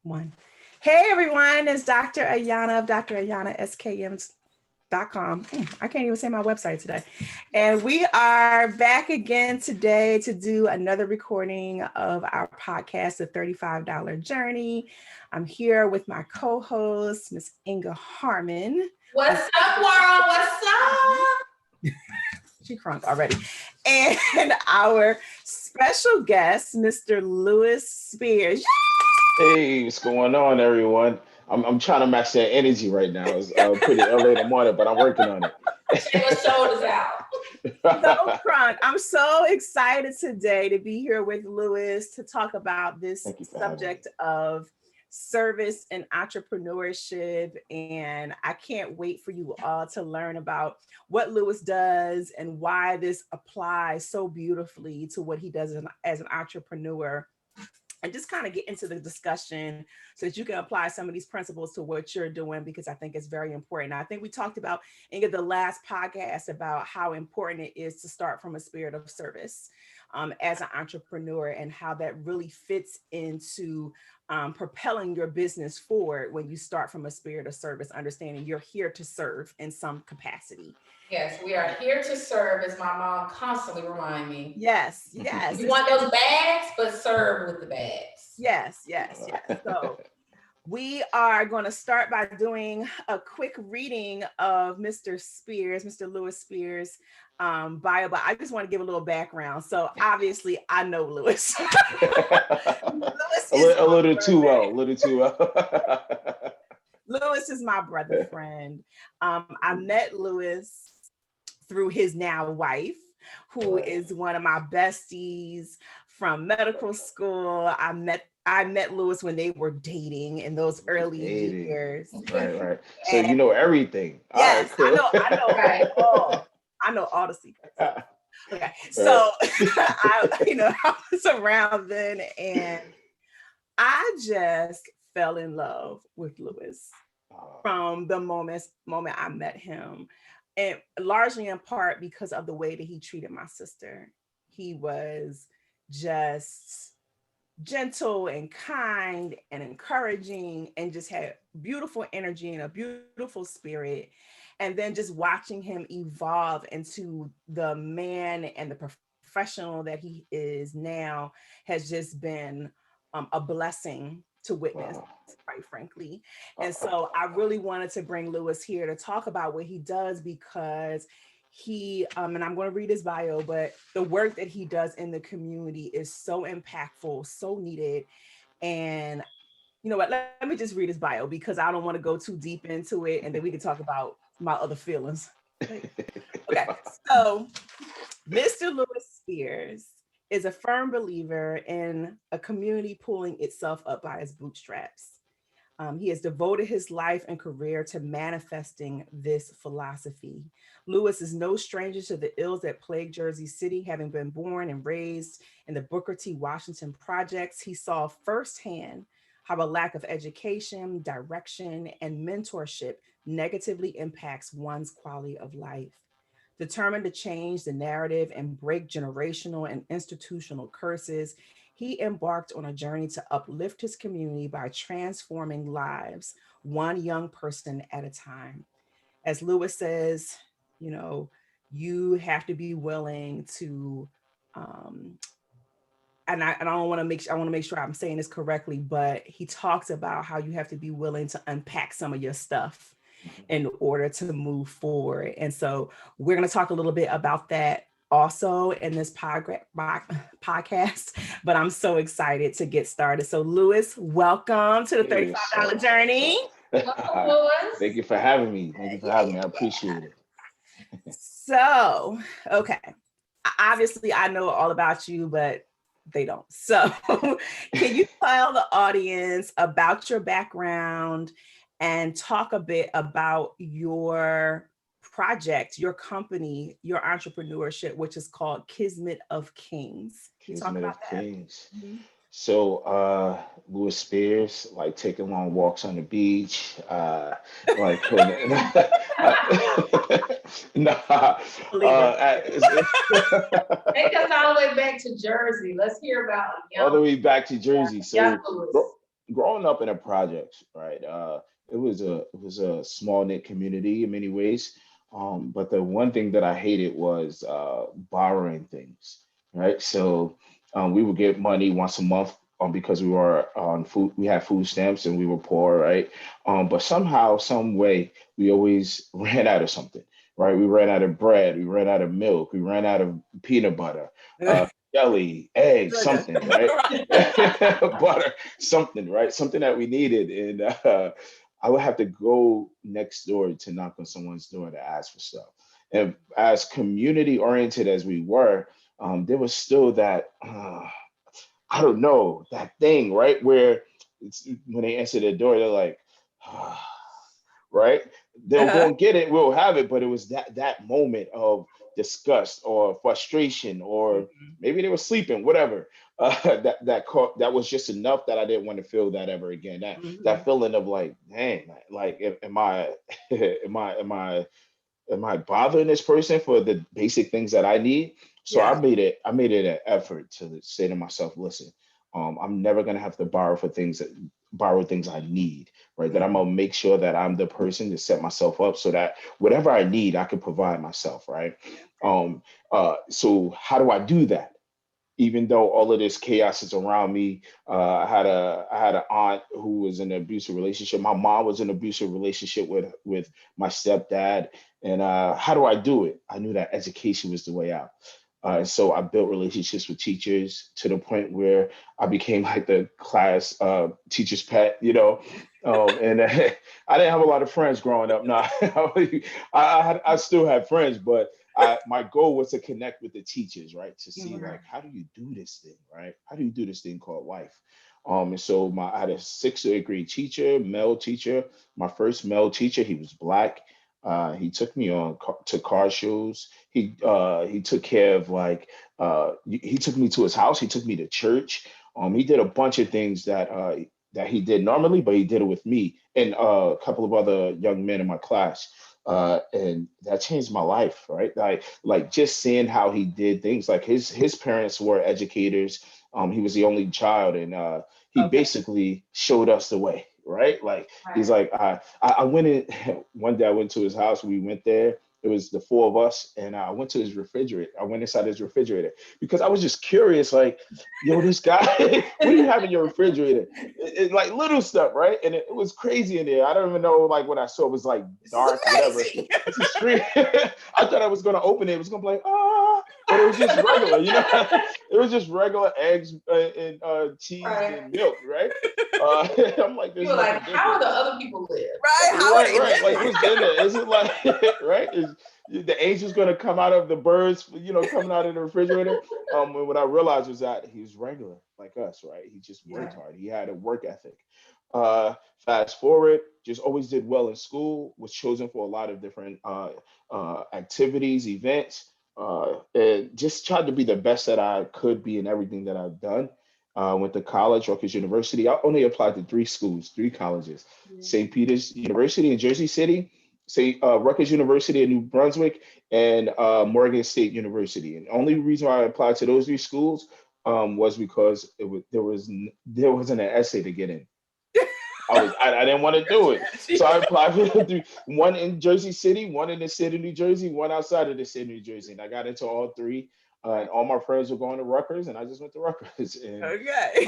One. Hey everyone, it's Dr. Ayanna of drayannaskms.com. I can't even say my website today. And we are back again today to do another recording of our podcast, The $35 Journey. I'm here with my co-host, Miss Inga Harmon. What's up, world? What's up? She crunk already. And our special guest, Mr. Lewis Spears. Hey, what's going on, everyone? I'm trying to match that energy right now. It's pretty early in the morning, but I'm working on it. Shake your shoulders out. So crunk. I'm so excited today to be here with Lewis to talk about this subject of service and entrepreneurship. And I can't wait for you all to learn about what Lewis does and why this applies so beautifully to what he does as an entrepreneur. And just kind of get into the discussion so that you can apply some of these principles to what you're doing, because I think it's very important. I think we talked about in the last podcast about how important it is to start from a spirit of service as an entrepreneur, and how that really fits into propelling your business forward when you start from a spirit of service, understanding you're here to serve in some capacity. Yes, we are here to serve, as my mom constantly reminds me. Yes, yes. You want those bags, but serve with the bags. Yes, yes, yes. So we are going to start by doing a quick reading of Mr. Lewis Spears' bio, but I just want to give a little background. So obviously I know Lewis. A little too well. Lewis is my brother friend. I met Lewis through his now wife, who is one of my besties from medical school. I met Lewis when they were dating in those early years. Right. So you know everything. Yes, right, cool. I know right. I know all the secrets. Okay, so I was around then, and I just fell in love with Lewis from the moment I met him. And largely in part because of the way that he treated my sister. He was just gentle and kind and encouraging, and just had beautiful energy and a beautiful spirit. And then just watching him evolve into the man and the professional that he is now has just been a blessing to witness, quite frankly. And so I really wanted to bring Lewis here to talk about what he does, because he, and I'm going to read his bio, but the work that he does in the community is so impactful, so needed. And you know what, let me just read his bio, because I don't want to go too deep into it, and then we can talk about my other feelings. Okay, so Mr. Lewis Spears is a firm believer in a community pulling itself up by its bootstraps. He has devoted his life and career to manifesting this philosophy. Lewis is no stranger to the ills that plague Jersey City. Having been born and raised in the Booker T. Washington projects, he saw firsthand how a lack of education, direction, and mentorship negatively impacts one's quality of life. Determined to change the narrative and break generational and institutional curses, he embarked on a journey to uplift his community by transforming lives, one young person at a time. As Lewis says, you have to be willing to, and I want to make sure I'm saying this correctly, but he talks about how you have to be willing to unpack some of your stuff in order to move forward. And so we're going to talk a little bit about that also in this podcast, but I'm so excited to get started. So Lewis, welcome to the $35 Journey. Welcome, Lewis. Thank you for having me. I appreciate it. So, okay. Obviously, I know all about you, but they don't. So can you tell the audience about your background and talk a bit about your project, your company, your entrepreneurship, which is called Kismet of Kings? Can you talk about that? Kings. Mm-hmm. So Lewis Spears, like taking long walks on the beach, like take us all the way back to Jersey. Let's hear about all the way back to Jersey. So growing up in a project, right? It was a small knit community in many ways. But the one thing that I hated was borrowing things, right? So we would get money once a month because we were on food, we had food stamps and we were poor, right? But somehow, some way, we always ran out of something, right? We ran out of bread, we ran out of milk, we ran out of peanut butter, jelly, eggs, Sugar. something, right? Right. Butter, something, right? Something that we needed. And I would have to go next door to knock on someone's door to ask for stuff. And as community oriented as we were, there was still that, I don't know, that thing, right? Where when they answer the door, they're like, right? They'll go Uh-huh. and get it, we'll have it, but it was that moment of disgust or frustration, or Mhm. maybe they were sleeping, whatever. That was just enough that I didn't want to feel that ever again. That Mhm. feeling of like, dang, like am I am I bothering this person for the basic things that I need? So Yeah. I made it an effort to say to myself, listen, I'm never gonna have to borrow things I need, right? That I'm Mhm. gonna make sure that I'm the person to set myself up so that whatever I need, I can provide myself, right? Um, so how do I do that? Even though all of this chaos is around me, I had an aunt who was in an abusive relationship. My mom was in an abusive relationship with my stepdad. And how do I do it? I knew that education was the way out. And so I built relationships with teachers to the point where I became like the class teacher's pet, and I didn't have a lot of friends growing up. No, I still had friends, but my goal was to connect with the teachers, right? To see Mhm. like, how do you do this thing, right? How do you do this thing called life? And so I had a sixth or eighth grade teacher, male teacher. My first male teacher, he was black. He took me to car shows. He took care of like he took me to his house. He took me to church. He did a bunch of things that he did normally, but he did it with me and a couple of other young men in my class, and that changed my life, right? Like just seeing how he did things. Like his parents were educators. He was the only child, and he Okay. basically showed us the way, right? Like he's Right. like, I went in one day. I went to his house. We went there. It was the four of us, and I went to his refrigerator. I went inside his refrigerator because I was just curious, like, yo, this guy, what do you have in your refrigerator? Like little stuff, right? And it was crazy in there. I don't even know, like what I saw was like This is dark, whatever. amazing. It's a screen. I thought I was gonna open it. It was gonna be like, but it was just regular, it was just regular eggs and cheese Right. and milk, right? I'm like, You there's were like, nothing how different. are the other people live? Right? How are Right, they right. Like, living? what's in there? Is it like, right? Is the angel's gonna come out of the birds, coming out of the refrigerator? And what I realized was that he's regular, like us, right? He just worked Yeah. hard. He had a work ethic. Fast forward, just always did well in school. Was chosen for a lot of different activities, events, and just tried to be the best that I could be in everything that I've done. Went to college, Rutgers University. I only applied to three schools, three colleges: Yeah. St. Peter's University in Jersey City, Rutgers University in New Brunswick, and Morgan State University. And the only reason why I applied to those three schools was because there wasn't an essay to get in. I didn't want to do it, so I applied for the three. One in Jersey City, one in the state of New Jersey, one outside of the state of New Jersey, and I got into all three. And all my friends were going to Rutgers, and I just went to Rutgers, and Okay.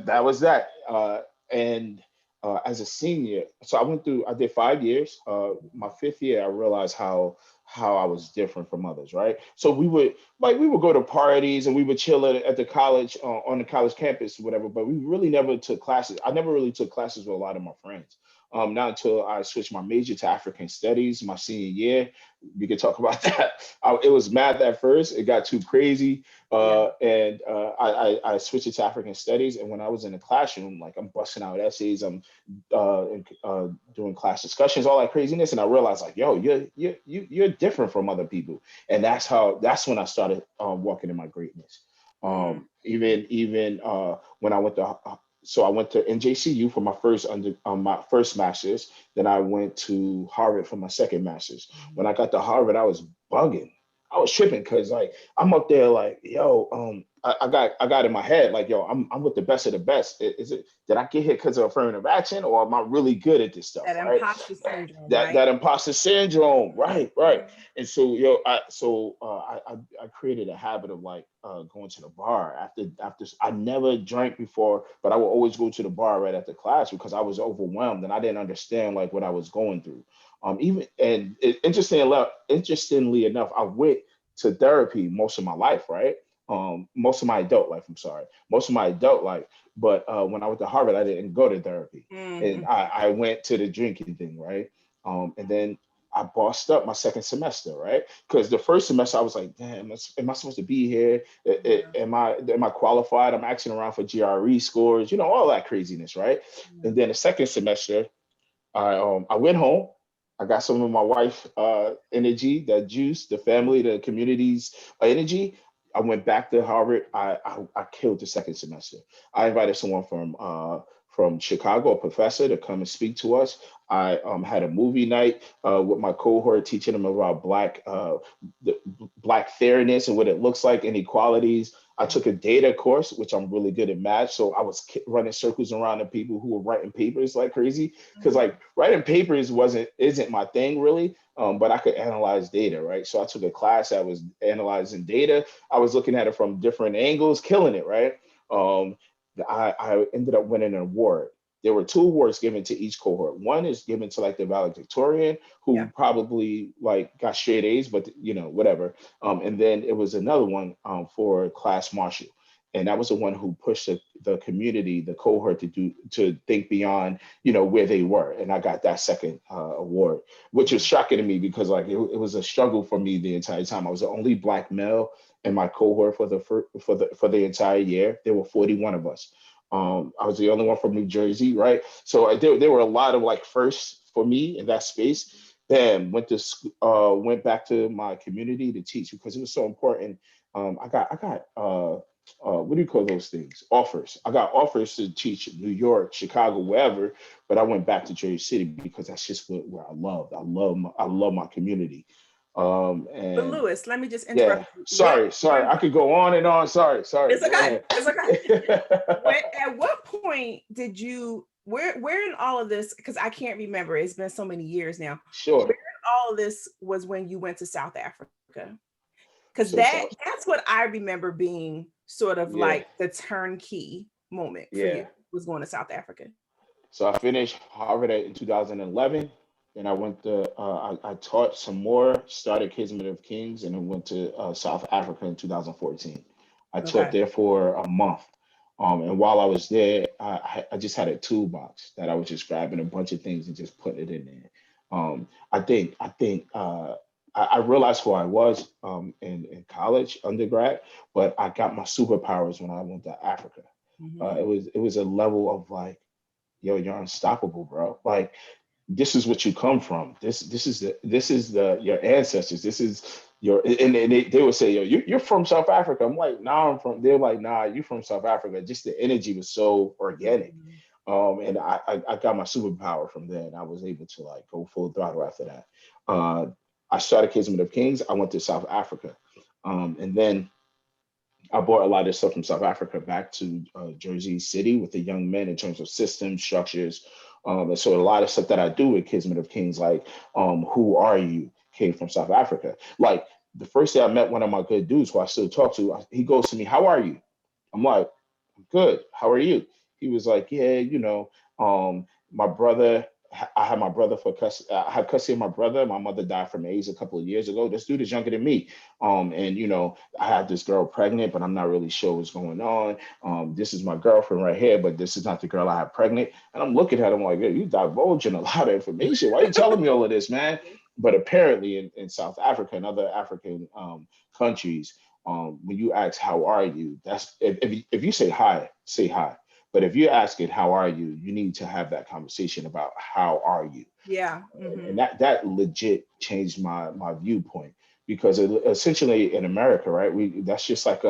that was that. And as a senior, so I did 5 years. My fifth year, I realized how I was different from others, right? So we would go to parties and we would chill at the college on the college campus, whatever. But we really never took classes. I never really took classes with a lot of my friends. Not until I switched my major to African Studies my senior year. We could talk about that. It was math at first. It got too crazy, Yeah. and I switched it to African Studies. And when I was in the classroom, like I'm busting out essays, I'm doing class discussions, all that craziness, and I realized like, yo, you're different from other people, and that's when I started walking in my greatness. Mm. Even when I went to so I went to NJCU for my first master's. Then I went to Harvard for my second master's. When I got to Harvard, I was bugging. I was tripping because like I'm up there like, yo, I got in my head like, yo, I'm with the best of the best. Is it, did I get hit because of affirmative action, or am I really good at this stuff? That Right. imposter syndrome, That right? that imposter syndrome. Right. Right. And so, I created a habit of like going to the bar after I never drank before, but I would always go to the bar right after class because I was overwhelmed and I didn't understand like what I was going through. Even and it, interestingly enough, I went to therapy most of my life, right? Most of my adult life, I'm sorry, most of my adult life. But when I went to Harvard, I didn't go to therapy, and Mm-hmm. I went to the drinking thing, right? And then I bossed up my second semester, right? Because the first semester I was like, damn, am I supposed to be here? Yeah. Am I qualified? I'm asking around for GRE scores, all that craziness, right? And then the second semester, I went home. I got some of my wife energy, that juice, the family, the community's energy. I went back to Harvard. I killed the second semester. I invited someone from Chicago, a professor, to come and speak to us. I had a movie night with my cohort, teaching them about the black fairness and what it looks like, inequalities. I took a data course, which I'm really good at math. So I was running circles around the people who were writing papers like crazy. Because like writing papers isn't my thing really. But I could analyze data, right? So I took a class that was analyzing data. I was looking at it from different angles, killing it, right? Um, I ended up winning an award. There were two awards given to each cohort. One is given to like the valedictorian, Yeah. who probably like got straight A's, but whatever. And then it was another one for class marshal, and that was the one who pushed the community, the cohort, to think beyond where they were. And I got that second award, which was shocking to me because like it was a struggle for me the entire time. I was the only black male in my cohort for the entire year. There were 41 of us. I was the only one from New Jersey, right? So there were a lot of like firsts for me in that space. Then went back to my community to teach because it was so important. I got what do you call those things? Offers. I got offers to teach in New York, Chicago, wherever, but I went back to Jersey City because that's just where I loved. I love my community. But And Lewis, let me just yeah, interrupt you. sorry. I could go on and on. Sorry. It's Go okay. ahead. It's okay. At what point did you where in all of this? Because I can't remember. It's been so many years now. Where Sure. in all of this was when you went to South Africa? Because So, so that's what I remember being sort of yeah, like the turnkey moment for you, yeah. was going to South Africa. So I finished Harvard in 2011. Then I taught some more, started Kismet of Kings, and then went to South Africa in 2014. I taught Okay. there for a month. And while I was there, I just had a toolbox that I was just grabbing a bunch of things and just putting it in there. I realized who I was in college, undergrad, but I got my superpowers when I went to Africa. Mm-hmm. It was a level of like, yo, you're unstoppable, bro. Like this is what you come from. This is the your ancestors. This is your and they would say, yo, you're from South Africa. I'm like, nah, I'm from. They're like, nah, you from South Africa. Just the energy was so organic. Mm-hmm. And I got my superpower from there, and I was able to like go full throttle after that. Uh, I started Kismet of Kings. I went to South Africa, and then I brought a lot of stuff from South Africa back to Jersey City with the young men in terms of systems, structures. And so a lot of stuff that I do with Kismet of Kings, like Who Are You, came from South Africa. Like the first day I met one of my good dudes who I still talk to, he goes to me, How are you? I'm like, Good. How are you? He was like, yeah, my brother. I had my brother for custody. I had custody of my brother. My mother died from AIDS a couple of years ago. This dude is younger than me. And I had this girl pregnant, but I'm not really sure what's going on. This is my girlfriend right here, but this is not the girl I had pregnant. And I'm looking at him like, yeah, you divulging a lot of information. Why are you telling me all of this, man? But apparently in South Africa and other African countries, when you ask how are you, that's if you say hi. But if you're asking how are you, you need to have that conversation about how are you. Yeah. and, Mm-hmm. and that legit changed my viewpoint because essentially in America, right, we that's just like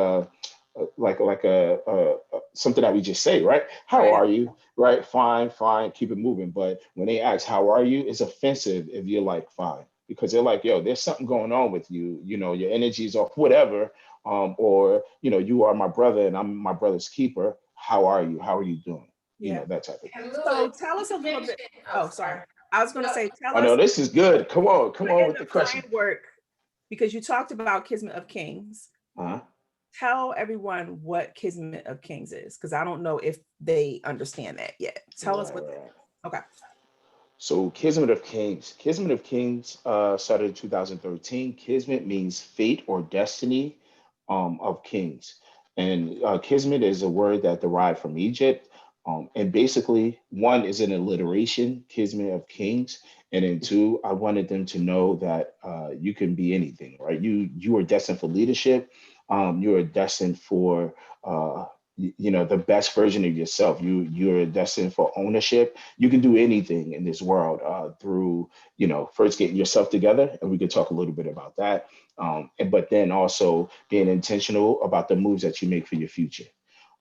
something that we just say, right? How Right. are you? Right? Fine, keep it moving. But when they ask how are you, it's offensive if you're like fine because they're like, yo, there's something going on with you. Your energy is off, whatever. or, you are my brother and I'm my brother's keeper. How are you? How are you doing? Yeah. That type of thing. And So Louis, tell us a you little bit. mentioned, Oh, oh, sorry. sorry. I was going to No, say, tell Oh no, us this is good. Come on in with the the question. framework, because you talked about Kismet of Kings. Uh-huh. Tell everyone what Kismet of Kings is, because I don't know if they understand that yet. Tell us what. Right. Okay. So Kismet of Kings. Kismet of Kings started in 2013. Kismet means fate or destiny of kings. And Kismet is a word that derived from Egypt. And basically, one is an alliteration, Kismet of Kings. And then two, I wanted them to know that you can be anything, right? You are destined for leadership. You are destined for the best version of yourself. You're destined for ownership. You can do anything in this world through first getting yourself together, and we could talk a little bit about that, but then also being intentional about the moves that you make for your future.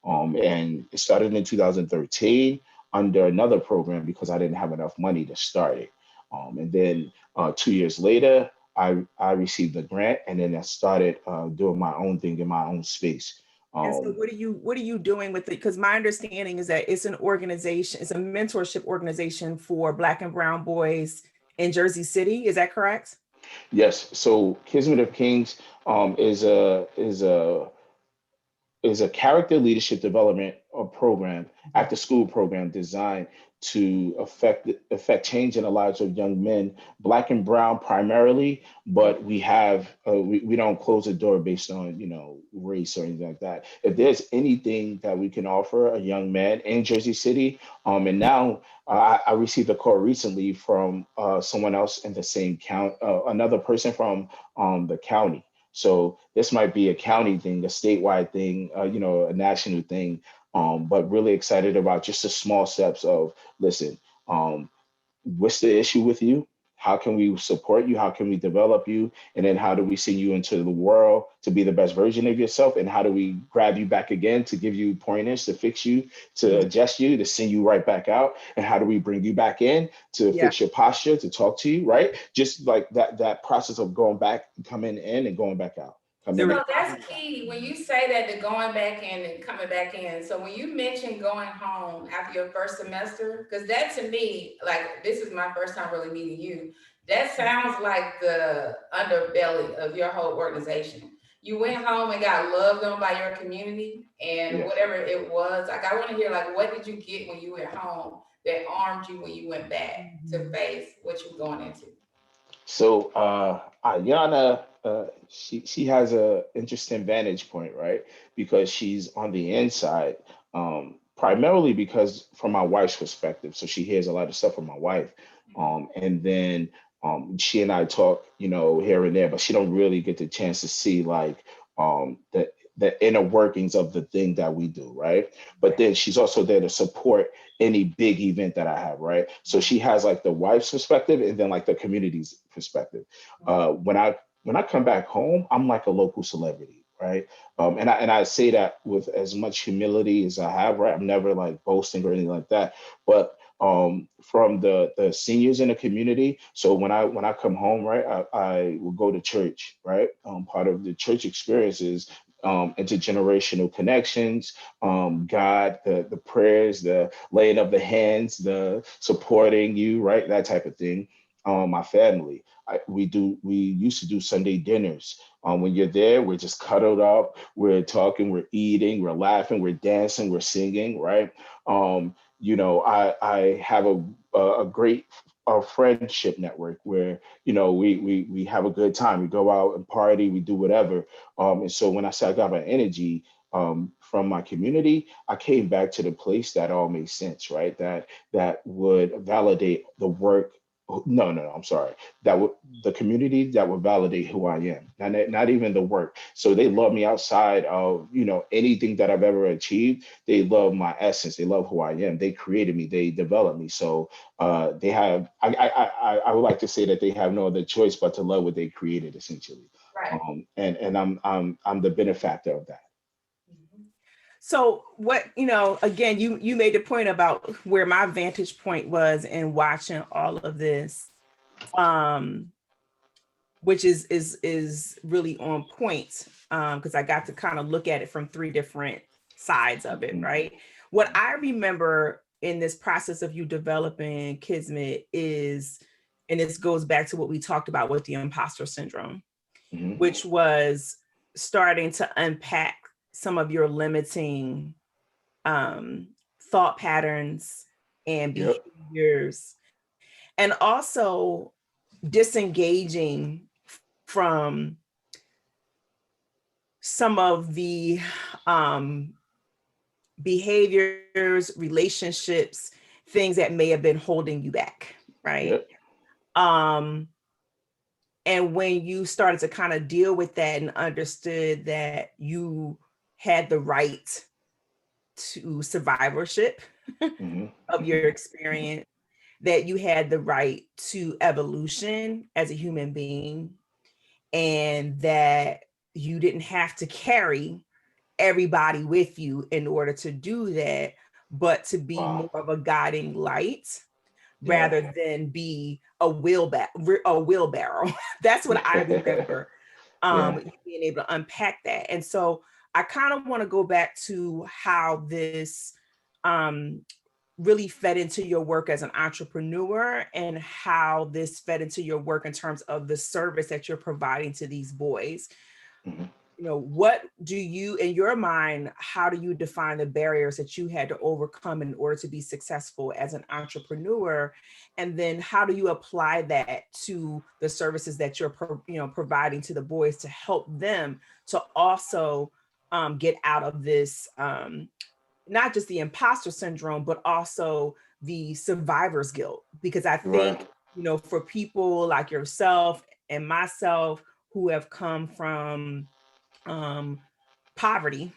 And it started in 2013 under another program because I didn't have enough money to start it. And then 2 years later, I received a grant, and then I started doing my own thing in my own space. And so um, what are you doing with it? Because my understanding is that it's an organization, it's a mentorship organization for Black and brown boys in Jersey City. Is that correct? yes, so Kismet of Kings is a character leadership development program, after school program designed to affect change in the lives of young men, Black and brown primarily, but we don't close the door based on race or anything like that. If there's anything that we can offer a young man in Jersey City, and now I received a call recently from someone else in the same count, another person from the county. So this might be a county thing, a statewide thing, a national thing, but really excited about just the small steps of, listen, um, what's the issue with you? How can we support you? How can we develop you? And then how do we send you into the world to be the best version of yourself? And how do we grab you back again to give you pointers, to fix you, to Mhm. adjust you, to send you right back out? And how do we bring you back in to Yeah. fix your posture, to talk to you, right? Just like that process of going back, coming in and going back out. The Coming in. so recovery. that's key when you say that, the going back in and coming back in. So when you mention going home after your first semester, because that to me, like this is my first time really meeting you, that sounds like the underbelly of your whole organization. You went home and got loved on by your community and Yes. whatever it was. Like I want to hear like what did you get when you went home that armed you when you went back to Mhm. face what you were going into? So Ayanna, she has a interesting vantage point, right? Because she's on the inside, primarily because from my wife's perspective. So she hears a lot of stuff from my wife, and then she and I talk, here and there, but she don't really get the chance to see like the inner workings of the thing that we do, right? But Right. then she's also there to support any big event that I have, right? So she has like the wife's perspective and then like the community's perspective. When I come back home, I'm like a local celebrity, right? And I say that with as much humility as I have, right? I'm never like boasting or anything like that. But from the seniors in the community, so when I come home, right, I will go to church, right? Part of the church experience is intergenerational connections, God, the prayers, the laying of the hands, the supporting you, right? That type of thing. My family. We used to do Sunday dinners. When you're there, we're just cuddled up, we're talking, we're eating, we're laughing, we're dancing, we're singing, right? I have a great friendship network where we have a good time. We go out and party, we do whatever. And so when I say I got my energy from my community, I came back to the place that all made sense, right? That would validate the work. No, I'm sorry. That would the community that would validate who I am, not even the work. So they love me outside of anything that I've ever achieved. They love my essence. They love who I am. They created me. They developed me. So they have. I would like to say that they have no other choice but to love what they created, essentially. Right. And I'm the benefactor of that. Mhm. So what, again, you made the point about where my vantage point was in watching all of this. Um, which is really on point, because I got to kind of look at it from three different sides of it, right? What I remember in this process of you developing Kismet is, and this goes back to what we talked about with the imposter syndrome, which was starting to unpack some of your limiting thought patterns and behaviors, and also disengaging from some of the behaviors, relationships, things that may have been holding you back, right? And when you started to kind of deal with that and understood that you had the right to survivorship of your experience, that you had the right to evolution as a human being, and that you didn't have to carry everybody with you in order to do that, but to be more of a guiding light rather than be a wheelbarrow. That's what I remember, being able to unpack that. And so I kind of want to go back to how this really fed into your work as an entrepreneur, and how this fed into your work in terms of the service that you're providing to these boys. You know, what do you, in your mind, how do you define the barriers that you had to overcome in order to be successful as an entrepreneur? And then how do you apply that to the services that you're providing to the boys to help them to also get out of this, not just the imposter syndrome, but also the survivor's guilt? Because I think, for people like yourself and myself who have come from poverty,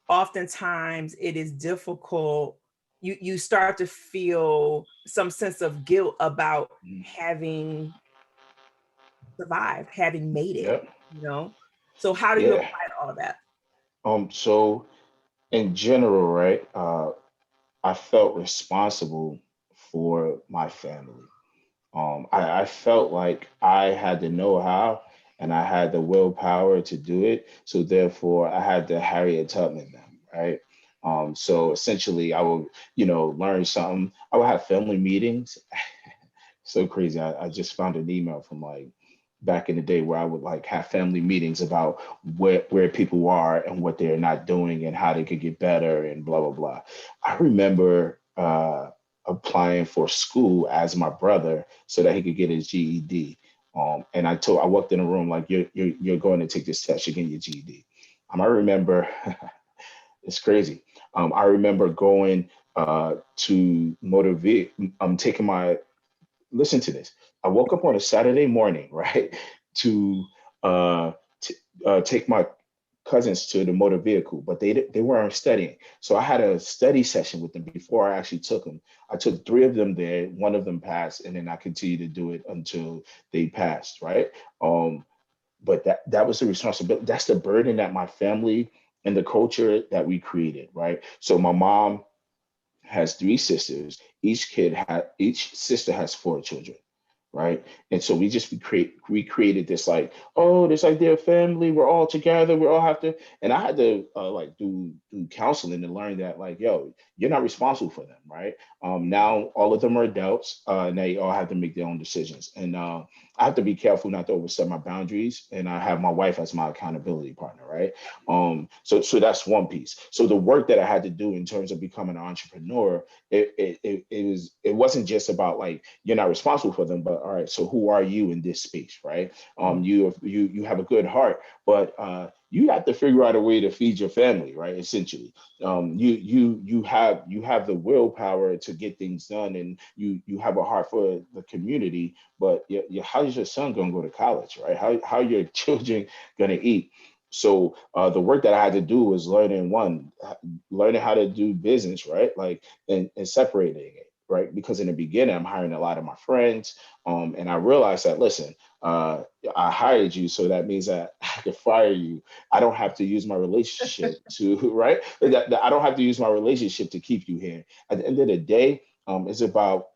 oftentimes it is difficult. You start to feel some sense of guilt about having survived, having made it, So how do you apply all of that? So in general, right, I felt responsible for my family. I felt like I had the know-how and I had the willpower to do it. So therefore, I had to Harriet Tubman them, right? So essentially, I would, learn something. I would have family meetings. So crazy. I just found an email from like back in the day where I would like have family meetings about where people are and what they're not doing and how they could get better and blah, blah, blah. I remember applying for school as my brother so that he could get his GED. And I walked in a room like, you're going to take this test, you're getting your GED. I remember, it's crazy. I remember going to motivate, taking my, listen to this. I woke up on a Saturday morning, right, to take my cousins to the motor vehicle, but they weren't studying. So I had a study session with them before I actually took them. I took 3 of them there. 1 of them passed, and then I continued to do it until they passed, right? But that was the responsibility. That's the burden that my family and the culture that we created, right? So my mom has 3 sisters. Each sister has 4 children, right? And so we created this like, oh, this like their family. We're all together. We all have to. And I had to like do counseling to learn that like, yo, you're not responsible for them, right? Now all of them are adults. And they all have to make their own decisions. And I have to be careful not to overstep my boundaries. And I have my wife as my accountability partner, right? So that's one piece. So the work that I had to do in terms of becoming an entrepreneur, it wasn't just about like you're not responsible for them, but all right, so who are you in this space, right? You have a good heart, but you have to figure out a way to feed your family, right? Essentially, you have the willpower to get things done, and you have a heart for the community. But how's your son going to go to college, right? How are your children going to eat? So the work that I had to do was learning how to do business, right? Like and separating it, right? Because in the beginning, I'm hiring a lot of my friends, and I realized that listen, I hired you, so that means that I can fire you. I don't have to use my relationship to right. That I don't have to use my relationship to keep you here. At the end of the day, it's about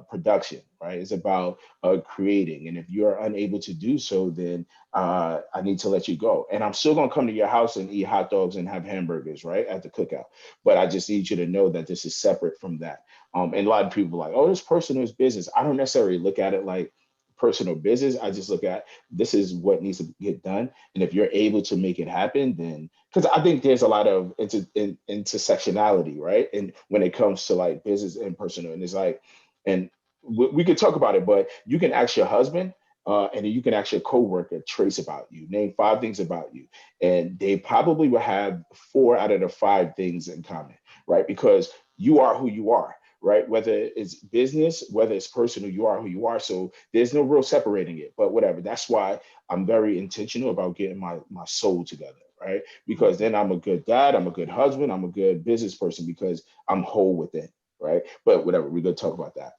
production, right? It's about creating. And if you are unable to do so, then I need to let you go. And I'm still gonna come to your house and eat hot dogs and have hamburgers, right, at the cookout. But I just need you to know that this is separate from that. And a lot of people are like, oh, this personal is business. I don't necessarily look at it like personal business. I just look at this is what needs to get done. And if you're able to make it happen, then because I think there's a lot of intersectionality, right? And when it comes to like business and personal, and it's like, and we could talk about it, but you can ask your husband, and then you can ask your coworker traits about you. Name 5 things about you, and they probably will have 4 out of the 5 things in common, right? Because you are who you are, right? Whether it's business, whether it's personal, you are who you are. So there's no real separating it. But whatever. That's why I'm very intentional about getting my soul together, right? Because then I'm a good dad, I'm a good husband, I'm a good business person because I'm whole within, right? But whatever, we're gonna talk about that.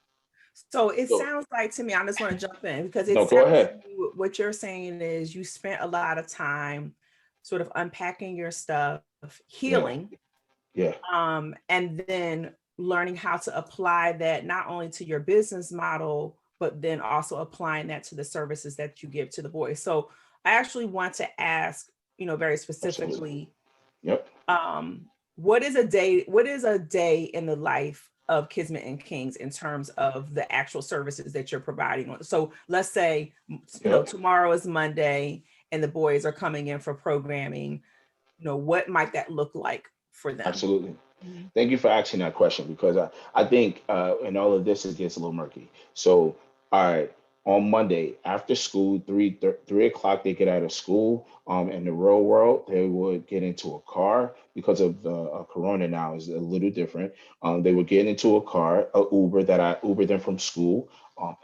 So it So sounds like to me, I just want to jump in because it no, go sounds to ahead. me what you're saying is you spent a lot of time sort of unpacking your stuff, Yeah, healing, yeah, and then learning how to apply that not only to your business model, but then also applying that to the services that you give to the boys. So I actually want to ask, very absolutely. specifically, Yep. um, what is a day in the life of Kismet and Kings in terms of the actual services that you're providing? So let's say, Yep. tomorrow is Monday and the boys are coming in for programming. What might that look like for them? Absolutely. Mhm. Thank you for asking that question because I think in all of this it gets a little murky. So, all right, on Monday after school, 3 o'clock they get out of school. In the real world, they would get into a car because of the Corona now is a little different. They would get into a car, a Uber that I Uber them from school,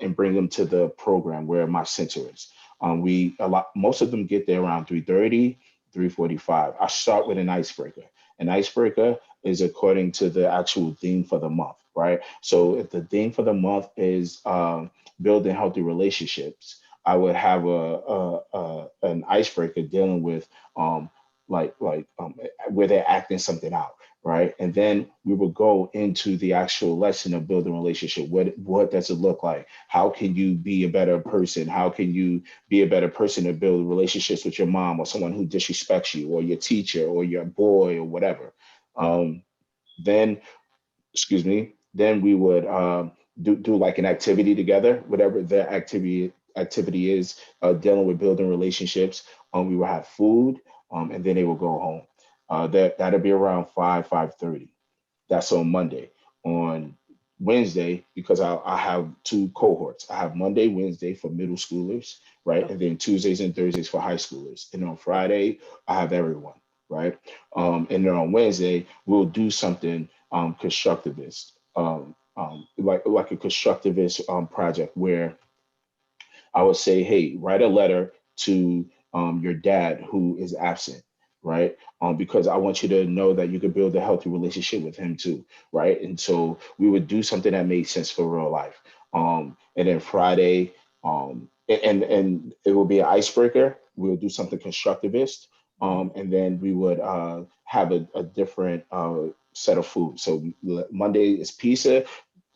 and bring them to the program where my center is. We a lot most of them get there around 3:30, 3:45. I start with an icebreaker. An icebreaker is according to the actual theme for the month, right? So if the theme for the month is building healthy relationships, I would have an icebreaker dealing with um, where they're acting something out, right? And then we will go into the actual lesson of building a relationship. What does it look like? How can you be a better person? How can you be a better person to build relationships with your mom or someone who disrespects you or your teacher or your boy or whatever? Um, then, excuse me, then we would do like an activity together, whatever the activity is, dealing with building relationships. We will have food, and then they will go home. That'll be around 5:30. That's on Monday. On Wednesday, because I have 2 cohorts. I have Monday, Wednesday for middle schoolers, right? And then Tuesdays and Thursdays for high schoolers. And on Friday, I have everyone, right? And then on Wednesday, we'll do something constructivist, like a constructivist project where I would say, hey, write a letter to your dad who is absent, right? Because I want you to know that you could build a healthy relationship with him too, right? And so we would do something that made sense for real life. And then Friday, and it will be an icebreaker. We'll do something constructivist, and then we would have a different set of food. So Monday is pizza,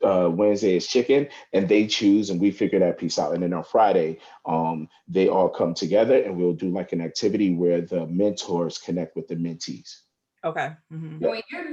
Wednesday is chicken, and they choose, and we figure that piece out. And then on Friday, they all come together, and we'll do like an activity where the mentors connect with the mentees. Okay. Mhm. Yeah, When you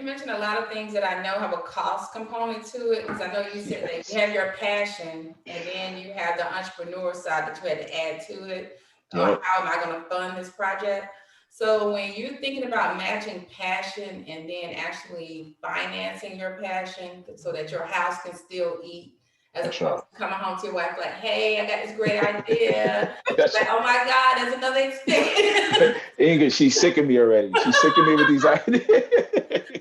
mentioned a lot of things that I know have a cost component to it, because I know you said that yes, you have your passion and then you have the entrepreneur side that you had to add to it. yep, How am I going to fund this project? So when you're thinking about matching passion and then actually financing your passion so that your house can still eat, as that's right. opposed to coming home to your wife like, hey, I got this great idea. She's That's like, oh my God, there's another expense. Inga. She's sick of me already. She's sick of me with these ideas.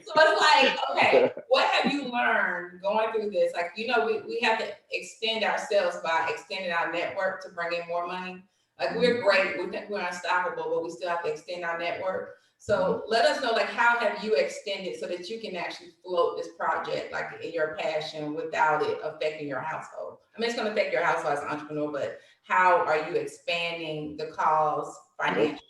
So it's like, okay, what have you learned going through this? Like, we have to extend ourselves by extending our network to bring in more money. Like, Mhm, we're great, we think we're unstoppable, but we still have to extend our network. mhm. So let us know, like, how have you extended so that you can actually float this project, like in your passion, without it affecting your household? I mean, it's going to affect your household as an entrepreneur, but how are you expanding the cause Yep. financially?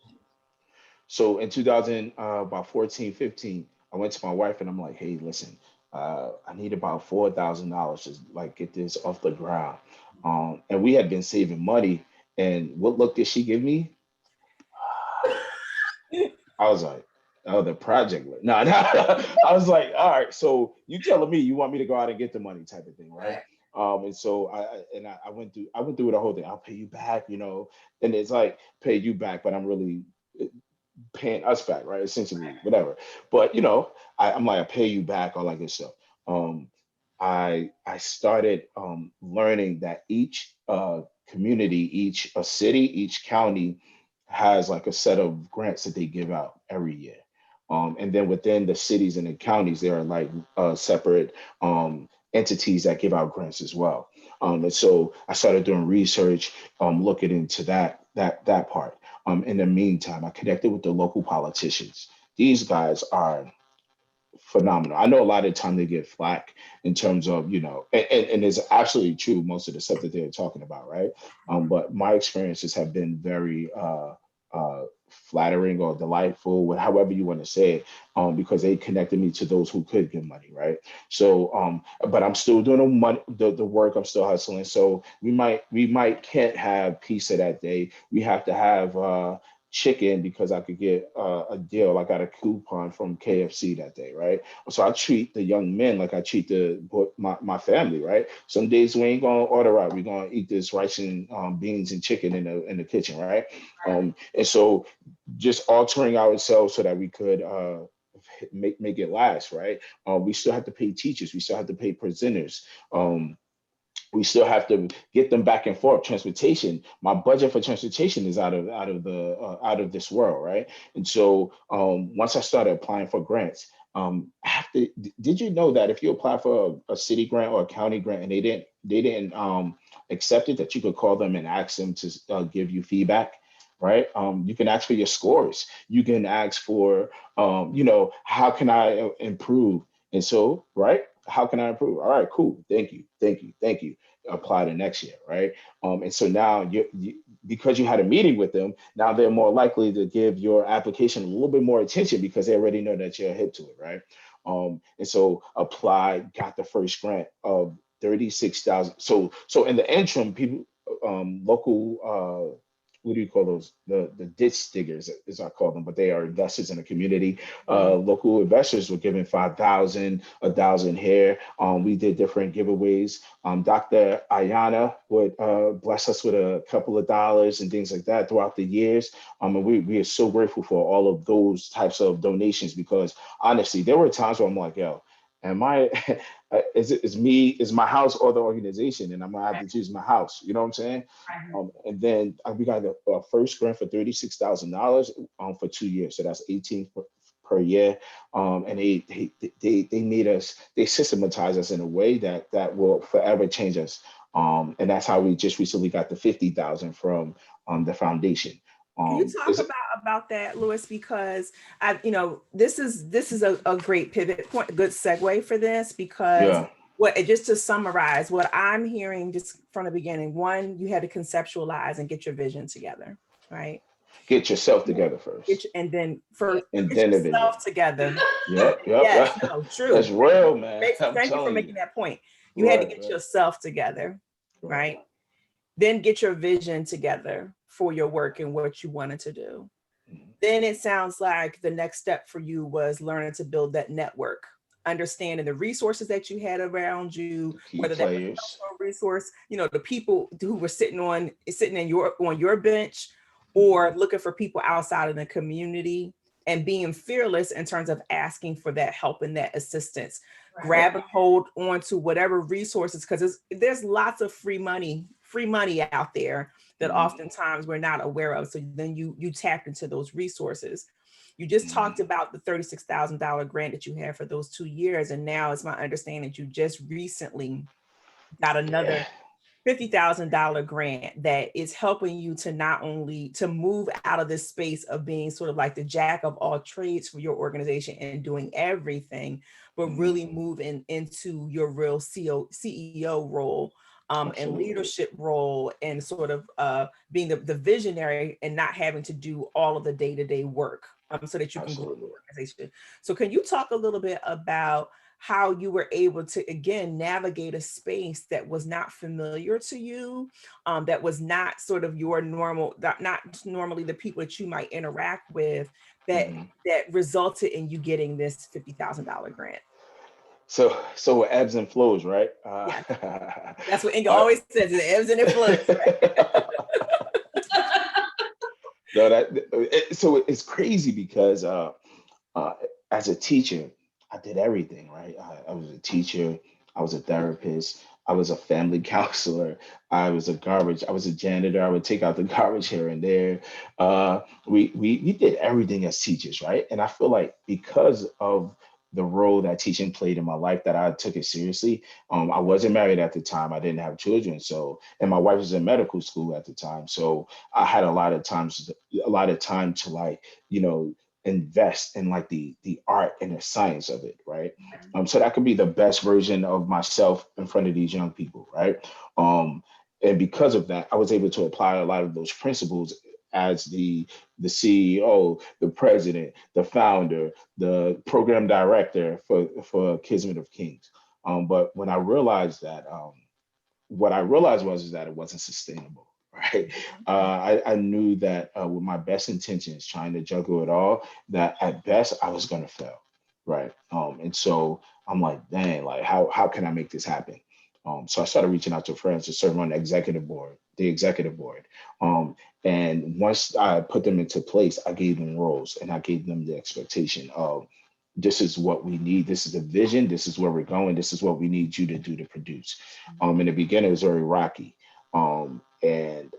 So in 2000, about 14, 15, I went to my wife and I'm like, hey, listen. I need about $4,000 to like get this off the ground. And we had been saving money. And what look did she give me? I was like, oh, the project look. No, no. I was like, all right, so you telling me you want me to go out and get the money type of thing, right? Right. And so I went through the whole thing. I'll pay you back, and it's like pay you back, but I'm really paying us back, right? Essentially, whatever. But I'm like, I pay you back, all that good stuff. Um, I started learning that each community, each city, each county has like a set of grants that they give out every year. And then within the cities and the counties, there are like separate entities that give out grants as well. And so I started doing research, looking into that part. In the meantime, I connected with the local politicians. These guys are phenomenal. I know a lot of the time they get flack in terms of, and it's absolutely true, most of the stuff that they're talking about, right? But my experiences have been very flattering or delightful, however you want to say it, because they connected me to those who could give money, right? So, but I'm still doing the work. I'm still hustling. So we might can't have pizza that day. We have to have chicken because I could get a deal. I got a coupon from KFC that day, right? So I treat the young men like I treat my family, right? Some days we ain't gonna order out. We're gonna eat this rice and beans and chicken in the kitchen, right? And so just altering ourselves so that we could make it last, right? We still have to pay teachers. We still have to pay presenters. We still have to get them back and forth. Transportation. My budget for transportation is out of this world, right? And so once I started applying for grants, did you know that if you apply for a city grant or a county grant and they didn't accept it, that you could call them and ask them to give you feedback? Right. You can ask for your scores. You can ask for, how can I improve? And so, right, how can I improve? All right, cool. Thank you. Thank you. Thank you. Apply to next year. Right. And so now because you had a meeting with them, now they're more likely to give your application a little bit more attention because they already know that you're hip to it. Right. And so applied, got the first grant of 36,000. So in the interim, people, local, what do you call those? The ditch diggers, as I call them, but they are investors in the community. Local investors were giving 5,000, 1,000 here. We did different giveaways. Dr. Ayanna would bless us with a couple of dollars and things like that throughout the years. And we are so grateful for all of those types of donations because honestly, there were times where I'm like, yo, am I is my house or the organization, and I'm gonna have to choose my house. You know what I'm saying? And then we got the first grant for $36,000 for 2 years, so that's 18 per year. And they made us, they systematize us in a way that will forever change us. And that's how we just recently got the 50,000 from the foundation. Can you talk about that, Louis? Because this is a great pivot point, a good segue for this, because just to summarize what I'm hearing just from the beginning, one, you had to conceptualize and get your vision together, right? Get yourself together first. And then and get then the yourself vision. Together. Yep. Yes, no, true. That's real, man. Thank you for making that point. You had to get yourself together, right? Then get your vision together for your work and what you wanted to do. Then it sounds like the next step for you was learning to build that network, understanding the resources that you had around you, whether that was a personal resource, the people who were sitting on your bench, or looking for people outside of the community and being fearless in terms of asking for that help and that assistance. Grab and hold on to whatever resources, because there's lots of free money out there that oftentimes we're not aware of. So then you tap into those resources. You just talked about the $36,000 grant that you had for those 2 years. And now it's my understanding that you just recently got another $50,000 grant that is helping you to not only to move out of this space of being sort of like the jack of all trades for your organization and doing everything, but really move into your real CEO role. And leadership role, and sort of being the visionary and not having to do all of the day-to-day work, so that you can grow the organization. So can you talk a little bit about how you were able to, again, navigate a space that was not familiar to you, that was not sort of your normal, not normally the people that you might interact with, that resulted in you getting this $50,000 grant. So it ebbs and flows, right? Yeah, that's what Inga always says. It ebbs and it flows, right? No, so it's crazy because as a teacher, I did everything, right? I was a teacher, I was a therapist, I was a family counselor, I was a janitor, I would take out the garbage here and there. We did everything as teachers, right? And I feel like because of the role that teaching played in my life, that I took it seriously. I wasn't married at the time. I didn't have children. So, and my wife was in medical school at the time. So I had a lot of time to like, invest in like the art and the science of it, right? So that could be the best version of myself in front of these young people, right? And because of that, I was able to apply a lot of those principles as the CEO, the president, the founder, the program director for Kismet of Kings. But when I realized that, what I realized was that it wasn't sustainable. Right. I knew that with my best intentions, trying to juggle it all, that at best I was going to fail. Right. And so I'm like, dang, like how can I make this happen? So I started reaching out to friends to serve on the executive board. And once I put them into place, I gave them roles and I gave them the expectation of this is what we need. This is the vision. This is where we're going. This is what we need you to do to produce. In the beginning, it was very rocky. And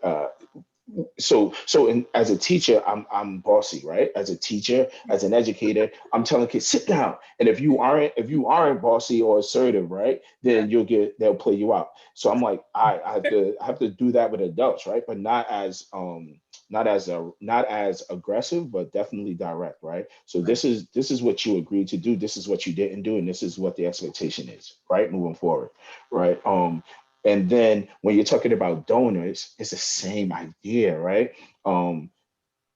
as a teacher, I'm bossy, right? As a teacher, as an educator, I'm telling kids, sit down. And if you aren't bossy or assertive, right, then they'll play you out. So I'm like, I have to do that with adults, right? But not as aggressive, but definitely direct, right? So this is what you agreed to do. This is what you didn't do, and this is what the expectation is, right? Moving forward, right? And then when you're talking about donors, it's the same idea, right?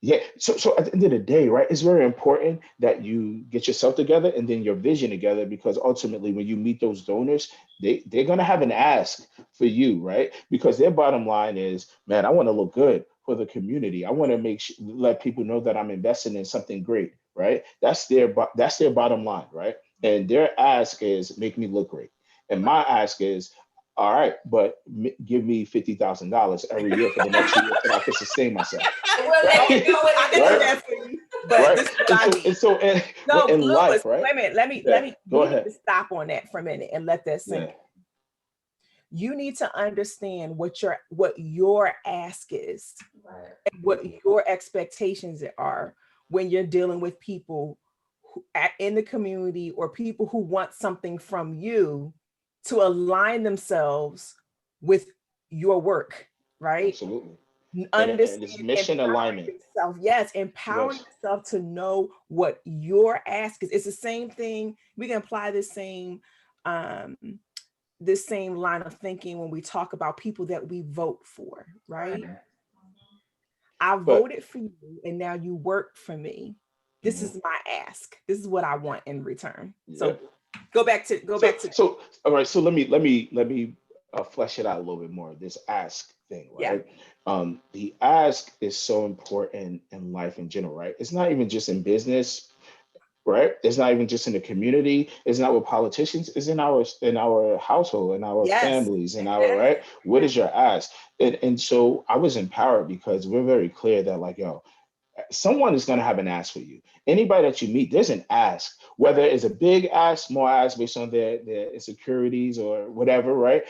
Yeah. So at the end of the day, right, it's very important that you get yourself together and then your vision together, because ultimately when you meet those donors, they're gonna have an ask for you, right? Because their bottom line is, man, I want to look good for the community. I want to let people know that I'm investing in something great, right? That's their bottom line, right? And their ask is make me look great. And my ask is, all right, but give me $50,000 every year for the next 2 years so I can sustain myself. Right? I can do that for you, but this is what I need. No, in Lewis, life, right? Wait a minute. Let me Go we need ahead. to stop on that for a minute and let that sink. Yeah. You need to understand what your ask is, Right. and what your expectations are when you're dealing with people in the community, or people who want something from you to align themselves with your work, right? Absolutely. And it's Understand, mission empower alignment. yourself. Yes, empower Yes. yourself to know what your ask is. It's the same thing. We can apply um, this same line of thinking when we talk about people that we vote for, right? I But voted for you, and now you work for me. This mhm, is my ask. This is what I want in return. yeah. So go back to So all right. So let me flesh it out a little bit more. This ask thing, yeah. right? The ask is so important in life in general, right? It's not even just in business, right? It's not even just in the community. It's not with politicians. It's in our household, in our Yes. families, in our right. What is your ask? And so I was empowered because we're very clear that like, yo, someone is going to have an ask for you. Anybody that you meet, there's an ask, whether it's a big ask, small ask based on their insecurities or whatever, right?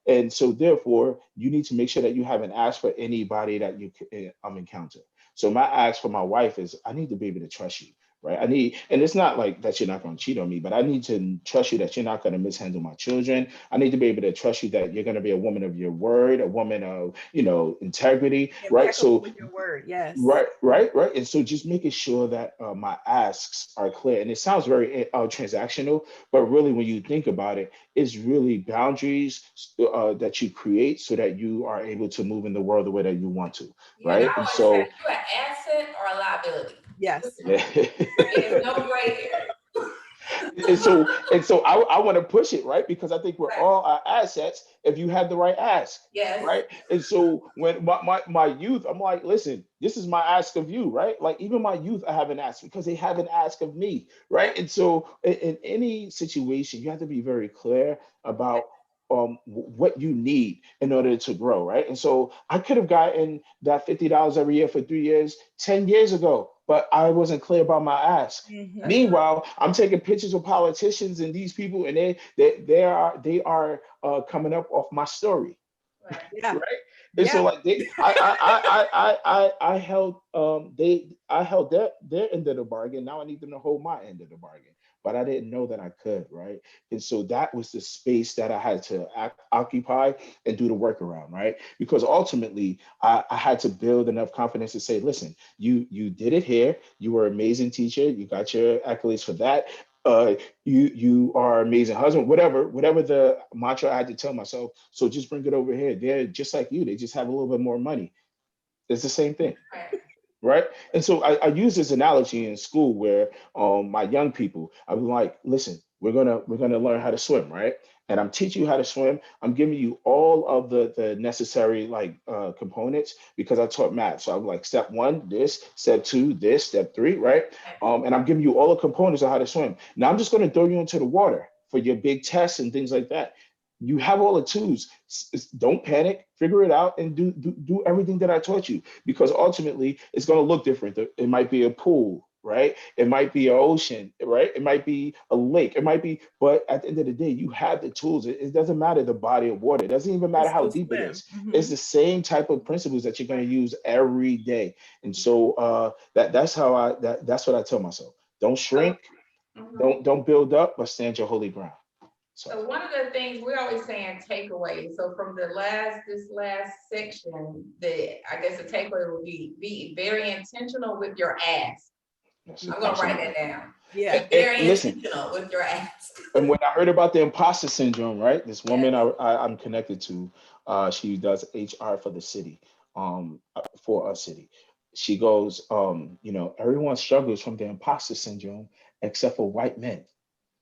And so therefore, you need to make sure that you have an ask for anybody that you encounter. So my ask for my wife is, I need to be able to trust you. Right. And it's not like that you're not going to cheat on me, but I need to trust you that you're not going to mishandle my children. I need to be able to trust you that you're going to be a woman of your word, a woman of, integrity. Right. Impeccable So with your word. Yes. Right. And so just making sure that my asks are clear. And it sounds very transactional, but really when you think about it, it's really boundaries that you create so that you are able to move in the world the way that you want to. Yeah, and I Right. And always say, so, you an asset or a liability. Yes. There's no gray area. And so I want to push it, right? Because I think we're Right. all our assets if you have the right ask, Yes. right? And so when my youth, I'm like, listen, this is my ask of you, right? Like even my youth, I have an ask because they have an ask of me, right? And so in any situation, you have to be very clear about what you need in order to grow, right? And so I could have gotten that $50 every year for 3 years, 10 years ago, but I wasn't clear about my ask. Mhm. That's right. Meanwhile, I'm taking pictures of politicians and these people, and they are coming up off my story, Right. Yeah. right? And so Yeah. like I held I held their end of the bargain. Now I need them to hold my end of the bargain. But I didn't know that I could, right? And so that was the space that I had to occupy and do the workaround, right? Because ultimately I had to build enough confidence to say, listen, you did it here. You were an amazing teacher. You got your accolades for that. Uh, you are an amazing husband, whatever the mantra I had to tell myself. So just bring it over here. They're just like you. They just have a little bit more money. It's the same thing, Right. right? And so I use this analogy in school where my young people, I'm like, listen, we're gonna learn how to swim, right? And I'm teaching you how to swim. I'm giving you all of the necessary like components because I taught math. So I'm like step one, this, step two, this, step three, right? And I'm giving you all the components of how to swim. Now I'm just gonna throw you into the water for your big tests and things like that. You have all the tools. Don't panic. Figure it out and do everything that I taught you because ultimately it's going to look different. It might be a pool, right? It might be an ocean, right? It might be a lake. It might be, but at the end of the day, you have the tools. It doesn't matter the body of water. It doesn't even You matter how still deep it swim. is. It's Mhm. the same type of principles that you're going Right. to use every day. And so that's how that's what I tell myself. Don't So, shrink. mhm. Don't build up, but stand your holy ground. So So one of the things we're always saying takeaways. So from this last section, I guess the takeaway would be very intentional with your ask. yes, I'm gonna write absolutely. that down. Yeah. Be very Listen, intentional with your ask. and when I heard about the imposter syndrome, right? This woman Yes. I'm connected to, she does HR for the city, for our city. She goes, everyone struggles from the imposter syndrome except for white men.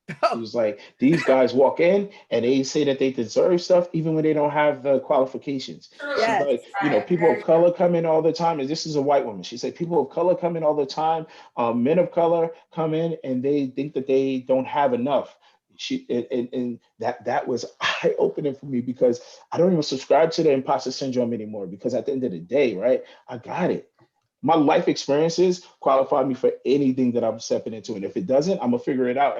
She Oh, was like, these guys walk in and they say that they deserve stuff even when they don't have the qualifications. She's True. yes. like, Right. people of Very color true. come in all the time. And this is a white woman. She said, people of color come in all the time. Men of color come in and they think that they don't have enough. And that was eye opening for me because I don't even subscribe to the imposter syndrome anymore because at the end of the day, right, I got it. My life experiences qualify me for anything that I'm stepping into, and if it doesn't, I'm gonna figure it out.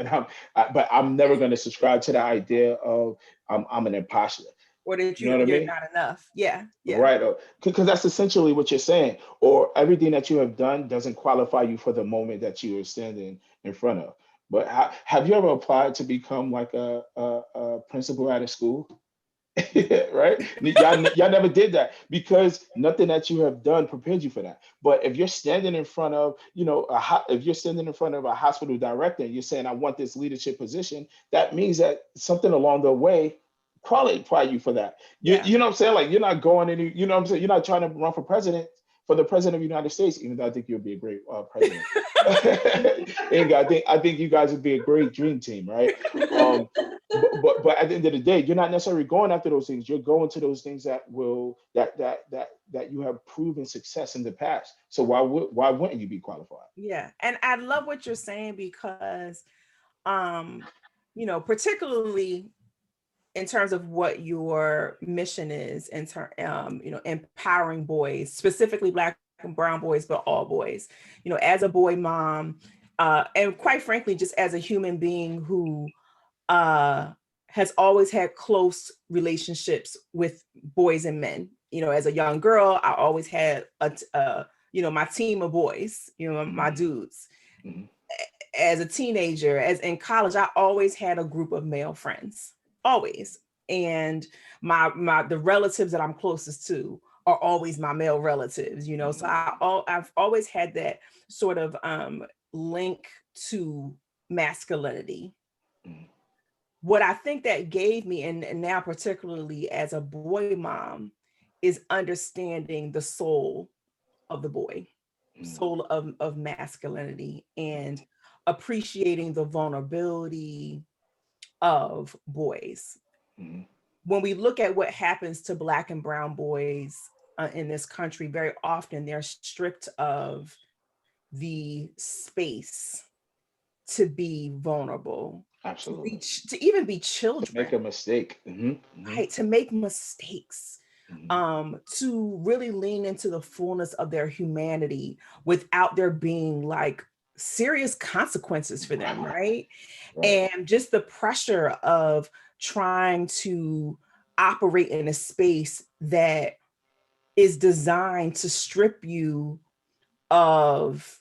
But I'm never Yes. gonna subscribe to the idea of I'm an imposter. Or that You know what I you're mean? not enough. Yeah. Yeah. Right? Because that's essentially what you're saying. Or everything that you have done doesn't qualify you for the moment that you are standing in front of. But have you ever applied to become like a principal at a school? Right? Y'all never did that because nothing that you have done prepared you for that. But if you're standing in front of, if you're standing in front of a hospital director and you're saying, I want this leadership position, that means that something along the way qualify you for that. You, Yeah. you know what I'm saying? Like you're not going any, you know what I'm saying? You're not trying to run for president for the president of the United States, even though I think you'll be a great president. Inga, I think you guys would be a great dream team, right? Um, but at the end of the day, you're not necessarily going after those things. You're going to those things that you have proven success in the past. So why wouldn't you be qualified? Yeah. And I love what you're saying because um, particularly in terms of what your mission is empowering boys, specifically Black and brown boys, but all boys, as a boy mom, and quite frankly, just as a human being who uh, has always had close relationships with boys and men. As a young girl, I always had my team of boys, my Mhm, dudes. mhm, As a teenager, as in college, I always had a group of male friends, always. And the relatives that I'm closest to are always my male relatives. So mhm, I've always had that sort of link to masculinity. mhm, What I think that gave me, and now particularly as a boy mom, is understanding the soul of the boy, mhm, soul of masculinity, and appreciating the vulnerability of boys. Mhm. When we look at what happens to Black and brown boys in this country, very often they're stripped of the space to be vulnerable, Absolutely. to even be To make children, a mistake. right? To make mistakes, Mhm. to really lean into the fullness of their humanity without there being like serious consequences for them, right? Right. And just the pressure of trying to operate in a space that is designed to strip you of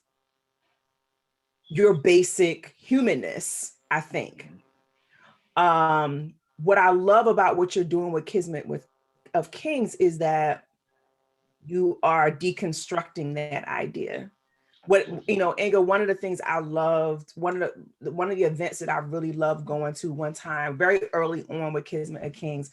your basic humanness, I think. What I love about what you're doing with Kismet with of Kings is that you are deconstructing that idea. What, you Absolutely. know, Inga, one of the things I loved, one of the events that I really loved going to one time, very early on with Kismet of Kings,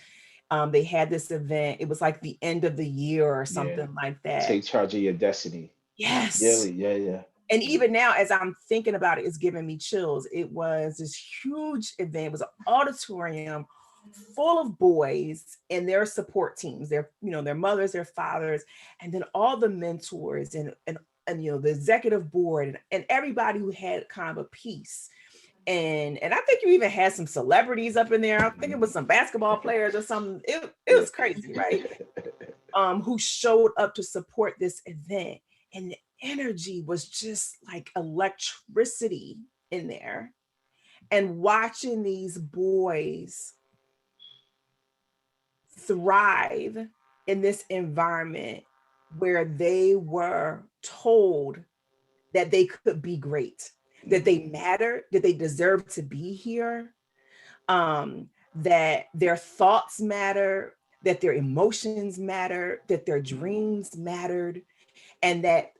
they had this event. It was like the end of the year or Yeah. something like that. Take charge of your destiny. Yes. Yearly. Yeah, yeah. And Yeah. even now, as I'm thinking about it, it's giving me chills. It was this huge event. It was an auditorium full of boys and their support teams, their, you know, their mothers, their fathers, and then all the mentors and you know, the executive board and everybody who had kind of a piece. And I think you even had some celebrities up in there. I think it was some basketball players or something. It Yeah. was crazy, right? Who showed up to support this event. And the energy was just like electricity in there. And watching these boys thrive in this environment where they were told that they could be great, that they matter, that they deserve to be here, that their thoughts matter, that their emotions matter, that their dreams mattered, and that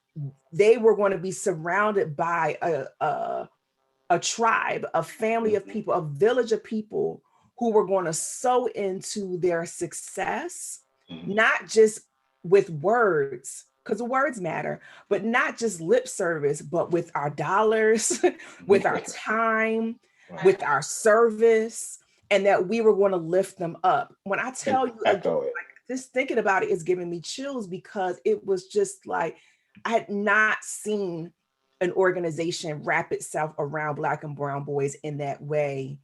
they were going to be surrounded by a tribe, a family of Mhm. people, a village of people who were going to sow into their success, Mhm. not just with words, because the words matter, but not just lip service, but with our dollars, with our time, Right. with our service, and that we were going to lift them up. When I And tell you again, echo it. like this thinking about it is giving me chills because it was just like I had not seen an organization wrap itself around Black and brown boys in that way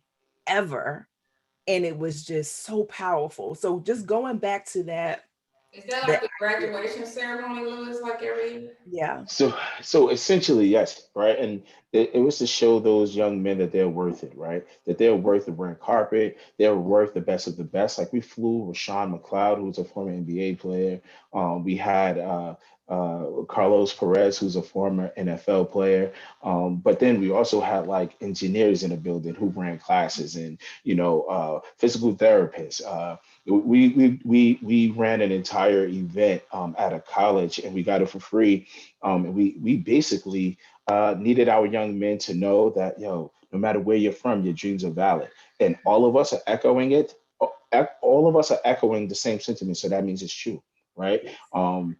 ever. And it was just so powerful. So just going back to that, Is that like that the graduation ceremony, Louis, like every year? yeah. So essentially, yes, right. And it was to show those young men that they're worth it, right? That they're worth the red carpet. They're worth the best of the best. Like we flew Rashawn McLeod, who was a former NBA player. We had Carlos Perez, who's a former NFL player. But then we also had like engineers in the building who ran classes, and physical therapists. We ran an entire event at a college, and we got it for free. And we basically needed our young men to know that, no matter where you're from, your dreams are valid, and all of us are echoing it. All of us are echoing the same sentiment, so that means it's true, right? Yes.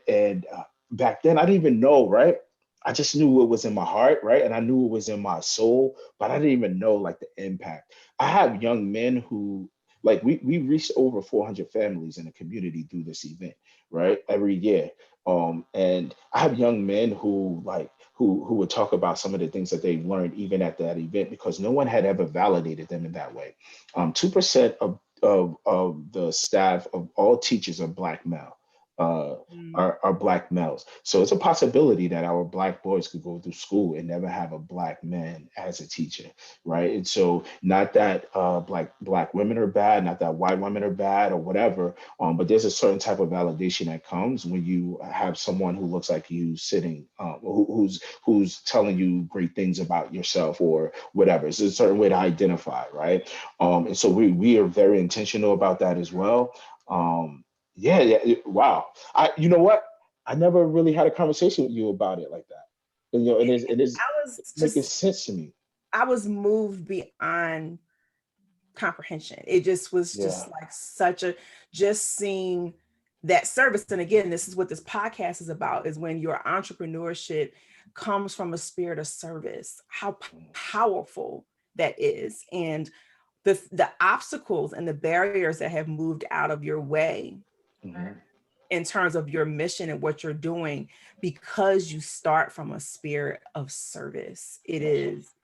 And back then I didn't even know, right? I just knew it was in my heart, right? And I knew it was in my soul, but I didn't even know like the impact. I have young men who, like, we reached over 400 families in the community through this event, Wow. right? Every year. And I have young men who would talk about some of the things that they learned even at that event, because no one had ever validated them in that way. 2% of the staff of all teachers are Black male. Uh, Mm. are Black males. So it's a possibility that our Black boys could go through school and never have a Black man as a teacher, right? And so not that Black women are bad, not that white women are bad or whatever, but there's a certain type of validation that comes when you have someone who looks like you sitting, who's telling you great things about yourself or whatever. It's a certain way to identify, right? And so we are very intentional about that as well. Wow. You know what? I never really had a conversation with you about it like that. And it is I was making just, sense to me. I was moved beyond comprehension. It just was Yeah. just like such a, just seeing that service. And again, this is what this podcast is about, is when your entrepreneurship comes from a spirit of service, how powerful that is. And the obstacles and the barriers that have moved out of your way in terms of your mission and what you're doing, because you start from a spirit of service. It is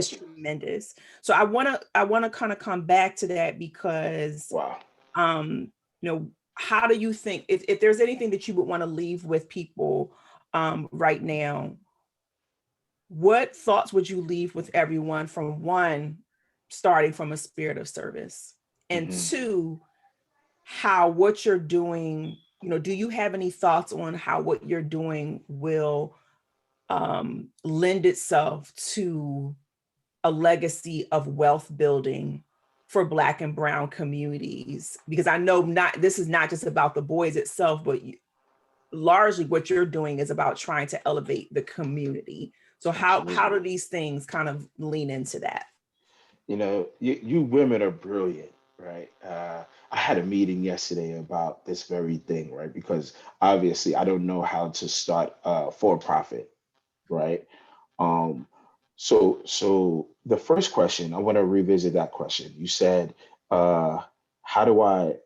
tremendous. So I want to kind of come back to that, because how do you think, if there's anything that you would want to leave with people right now, what thoughts would you leave with everyone, from one, starting from a spirit of service, and two, how what you're doing, do you have any thoughts on how what you're doing will lend itself to a legacy of wealth building for Black and Brown communities? Because I know this is not just about the boys itself, but largely what you're doing is about trying to elevate the community. So how do these things kind of lean into that? You women are brilliant, right? I had a meeting yesterday about this very thing, right? Because obviously I don't know how to start for profit, right? So the first question, I want to revisit that question. You said, how do I?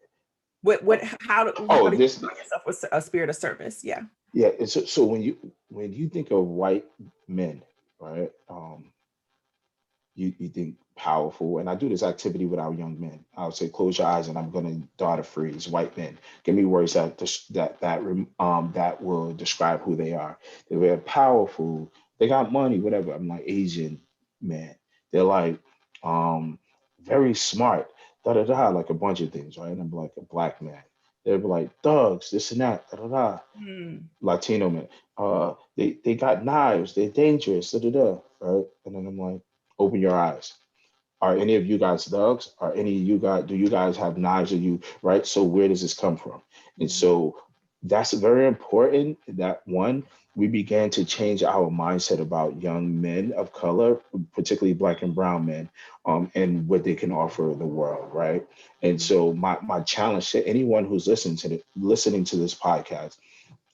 How do you find yourself with a spirit of service? Yeah. Yeah. So when you think of white men, right? You think powerful, and I do this activity with our young men. I would say, close your eyes, and I'm going to dart a freeze. White men, give me words that will describe who they are. They're very powerful. They got money, whatever. I'm like, Asian men. They're like very smart. Da da da, like a bunch of things, right? And I'm like, a Black man. They're like thugs, this and that. Da da da. Latino men. They got knives. They're dangerous. Da da da. Right? And then I'm like, open your eyes. Are any of you guys thugs? Are any of you guys, do you guys have knives in you? Right? So where does this come from? And so that's very important that one, we began to change our mindset about young men of color, particularly Black and Brown men, and what they can offer the world, right? And so my challenge to anyone who's listening to this podcast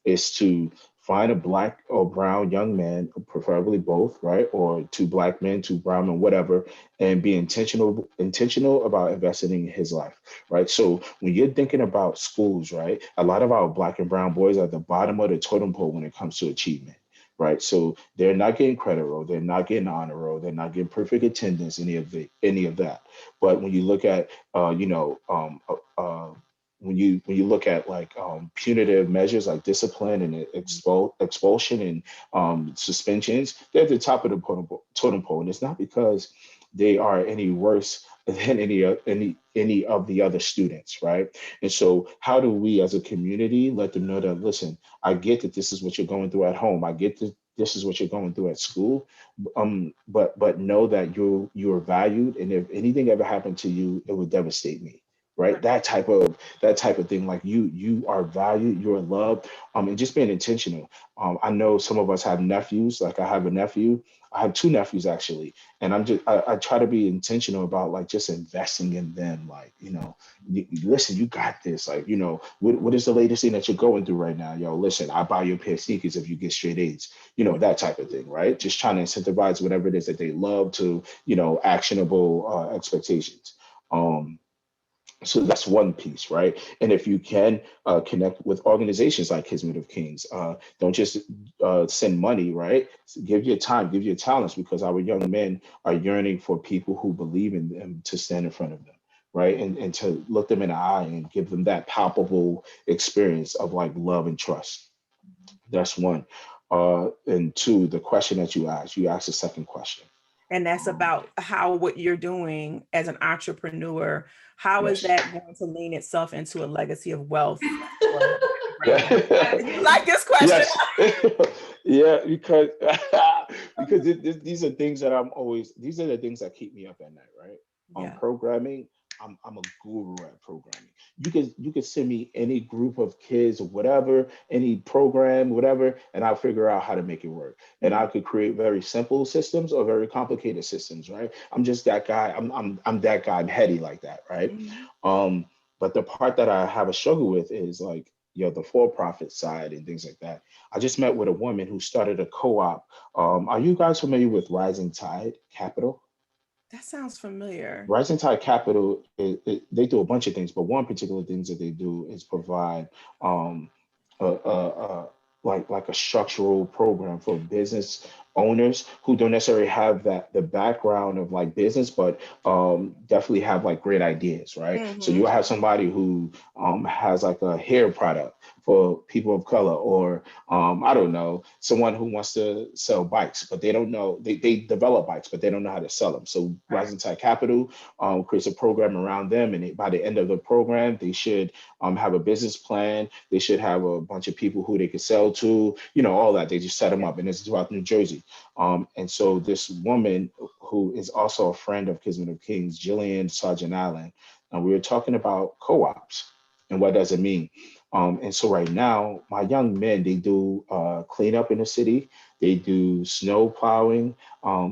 is to find a Black or brown young man, preferably both, right? Or two Black men, two brown men, whatever, and be intentional about investing in his life, right? So when you're thinking about schools, right, a lot of our Black and brown boys are at the bottom of the totem pole when it comes to achievement. Right, so they're not getting credit roll, they're not getting honor roll, they're not getting perfect attendance, any of that. But when you look at, when you look at like punitive measures like discipline and expulsion and suspensions, they're at the top of the totem pole, and it's not because they are any worse than any of the other students, right? And so, how do we, as a community, let them know that, listen, I get that this is what you're going through at home. I get that this is what you're going through at school, but know that you're valued, and if anything ever happened to you, it would devastate me. Right, that type of thing. Like you are valued, you're loved, and just being intentional. I know some of us have nephews. Like I have a nephew. I have two nephews actually, and I try to be intentional about like just investing in them. Like listen, you got this. Like what is the latest thing that you're going through right now? Yo, listen, I buy you a pair of sneakers if you get straight A's. That type of thing, right? Just trying to incentivize whatever it is that they love to actionable expectations. So that's one piece, right? And if you can connect with organizations like Kismet of Kings, don't just send money, right? So give your time, give your talents, because our young men are yearning for people who believe in them to stand in front of them, right? And to look them in the eye and give them that palpable experience of like love and trust. That's one. And two, the question that you asked a second question. And that's about how what you're doing as an entrepreneur, how is that going to lean itself into a legacy of wealth? You like this question? Yes. Yeah, because these are things that these are the things that keep me up at night, right? On programming, I'm a guru at programming. You can send me any group of kids or whatever, any program, whatever, and I'll figure out how to make it work. And I could create very simple systems or very complicated systems, right? I'm just that guy. I'm that guy. I'm heady like that, right? But the part that I have a struggle with is like the for-profit side and things like that. I just met with a woman who started a co-op. Are you guys familiar with Rising Tide Capital? That sounds familiar. Rising Tide Capital, they do a bunch of things, but one particular things that they do is provide um, like a structural program for business owners who don't necessarily have that the background of like business, but definitely have like great ideas, right? So Mm-hmm. you have somebody who has like a hair product for people of color, or I don't know, someone who wants to sell bikes, but they don't know they develop bikes, but they don't know how to sell them. So Right. Rising Tide Capital creates a program around them, and by the end of the program, they should have a business plan. They should have a bunch of people who they could sell to, all that. They just set them up, and it's throughout New Jersey. And so this woman who is also a friend of Kismet of Kings, Jillian Sargent Allen, we were talking about co-ops and what does it mean. And so right now, my young men, they do cleanup in the city. They do snow plowing.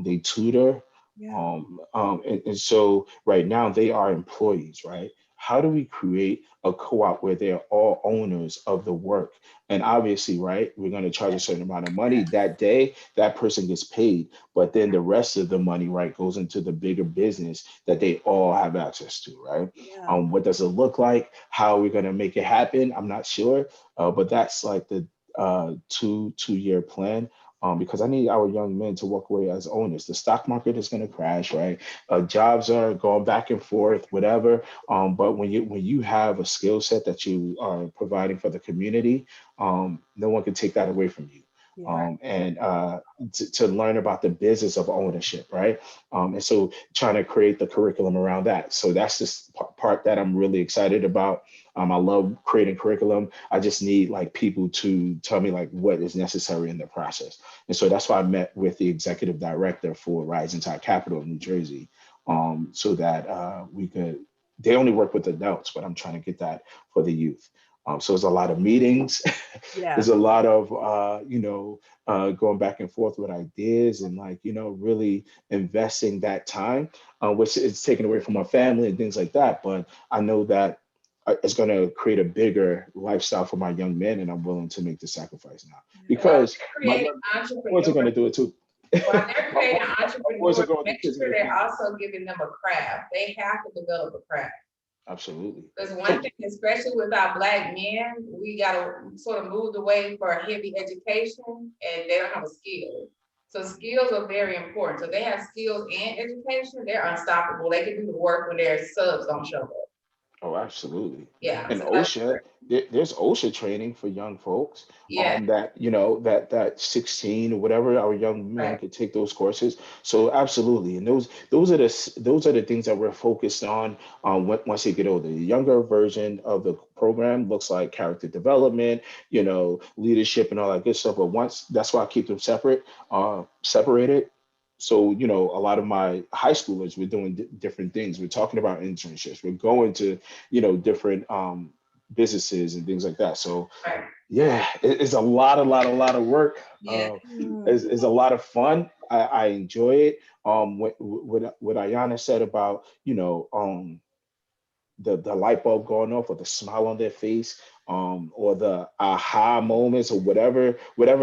They tutor. Yeah. And so right now they are employees, right? How do we create a co-op where they're all owners of the work? And obviously, right, we're going to charge a certain amount of money that day. That person gets paid, but then the rest of the money, right, goes into the bigger business that they all have access to, right? Yeah. What does it look like? How are we going to make it happen? I'm not sure, but that's like the two-year plan. Because I need our young men to walk away as owners. The stock market is going to crash, right? Jobs are going back and forth, whatever. But when you have a skill set that you are providing for the community, no one can take that away from you. Yeah. Right. And to learn about the business of ownership, right? And so trying to create the curriculum around that. So that's just part that I'm really excited about. I love creating curriculum. I just need like people to tell me like what is necessary in the process. And so that's why I met with the executive director for Rising Tide Capital of New Jersey, so that we could. They only work with adults, but I'm trying to get that for the youth. So there's a lot of meetings. There's Yeah. a lot of going back and forth with ideas, and like really investing that time, which is taken away from my family and things like that. But I know that it's going to create a bigger lifestyle for my young men, and I'm willing to make the sacrifice now Yeah. Well, because they're my creating boys are going entrepreneurs. to do it too. While they're my, creating my boys are entrepreneurs, going to make kids sure and they're kings. also giving them a craft. They have to develop a craft. Absolutely. Because one So thing, especially with our Black men, we got to sort of move away for a heavy education and they don't have a skill. So skills are very important. So they have skills and education, they're unstoppable. They can do the work when their subs don't show up. Oh, absolutely. Yeah. And So that's OSHA, there's OSHA training for young folks. yeah, That that 16 or whatever our young men right. could take those courses. So absolutely, and those are the things that we're focused on. Once they get older, the younger version of the program looks like character development, leadership and all that good stuff. But once that's why I keep them separated. So, a lot of my high schoolers, we're doing different things. We're talking about internships. We're going to different businesses and things like that. So Right. yeah, it's a lot of work. Yeah. Mm. It's a lot of fun. I enjoy it. What Ayanna said about the light bulb going off or the smile on their face, or the aha moments or whatever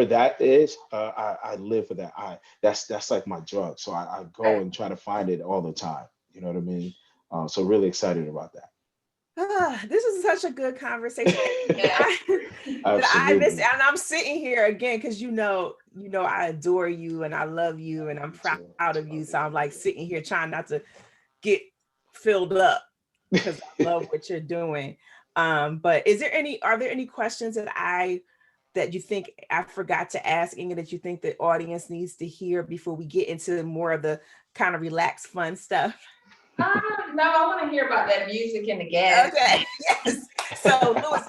that is. I live for that. That's like my drug. So I go Right. and try to find it all the time. You know what I mean? So really excited about This is such a good conversation. That Yeah. I that I miss, Absolutely. and I'm sitting here again because I adore you and I love you and I'm proud So, of you. So I'm like sitting here trying not to get filled up because I love what you're doing. But are there any questions that you think I forgot to ask, Inga, that you think the audience needs to hear before we get into more of the kind of relaxed, fun stuff? No, I want to hear about that music and the gas. Okay. Yes. So, Louis,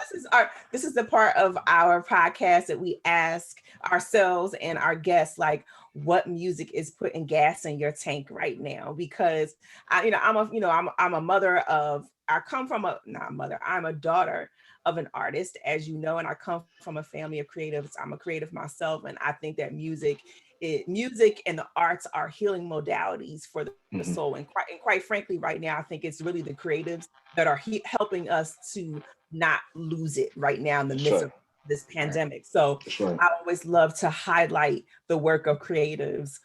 this is the part of our podcast that we ask ourselves and our guests, like, what music is putting gas in your tank right now? Because I'm a mother of. I come from a not a mother. I'm a daughter of an artist, as you know, and I come from a family of creatives. I'm a creative myself, and I think that music music and the arts are healing modalities for the Mhm. soul. And quite frankly, right now, I think it's really the creatives that are helping us to not lose it right now in the That's midst right. of this pandemic. So That's right. I always love to highlight the work of creatives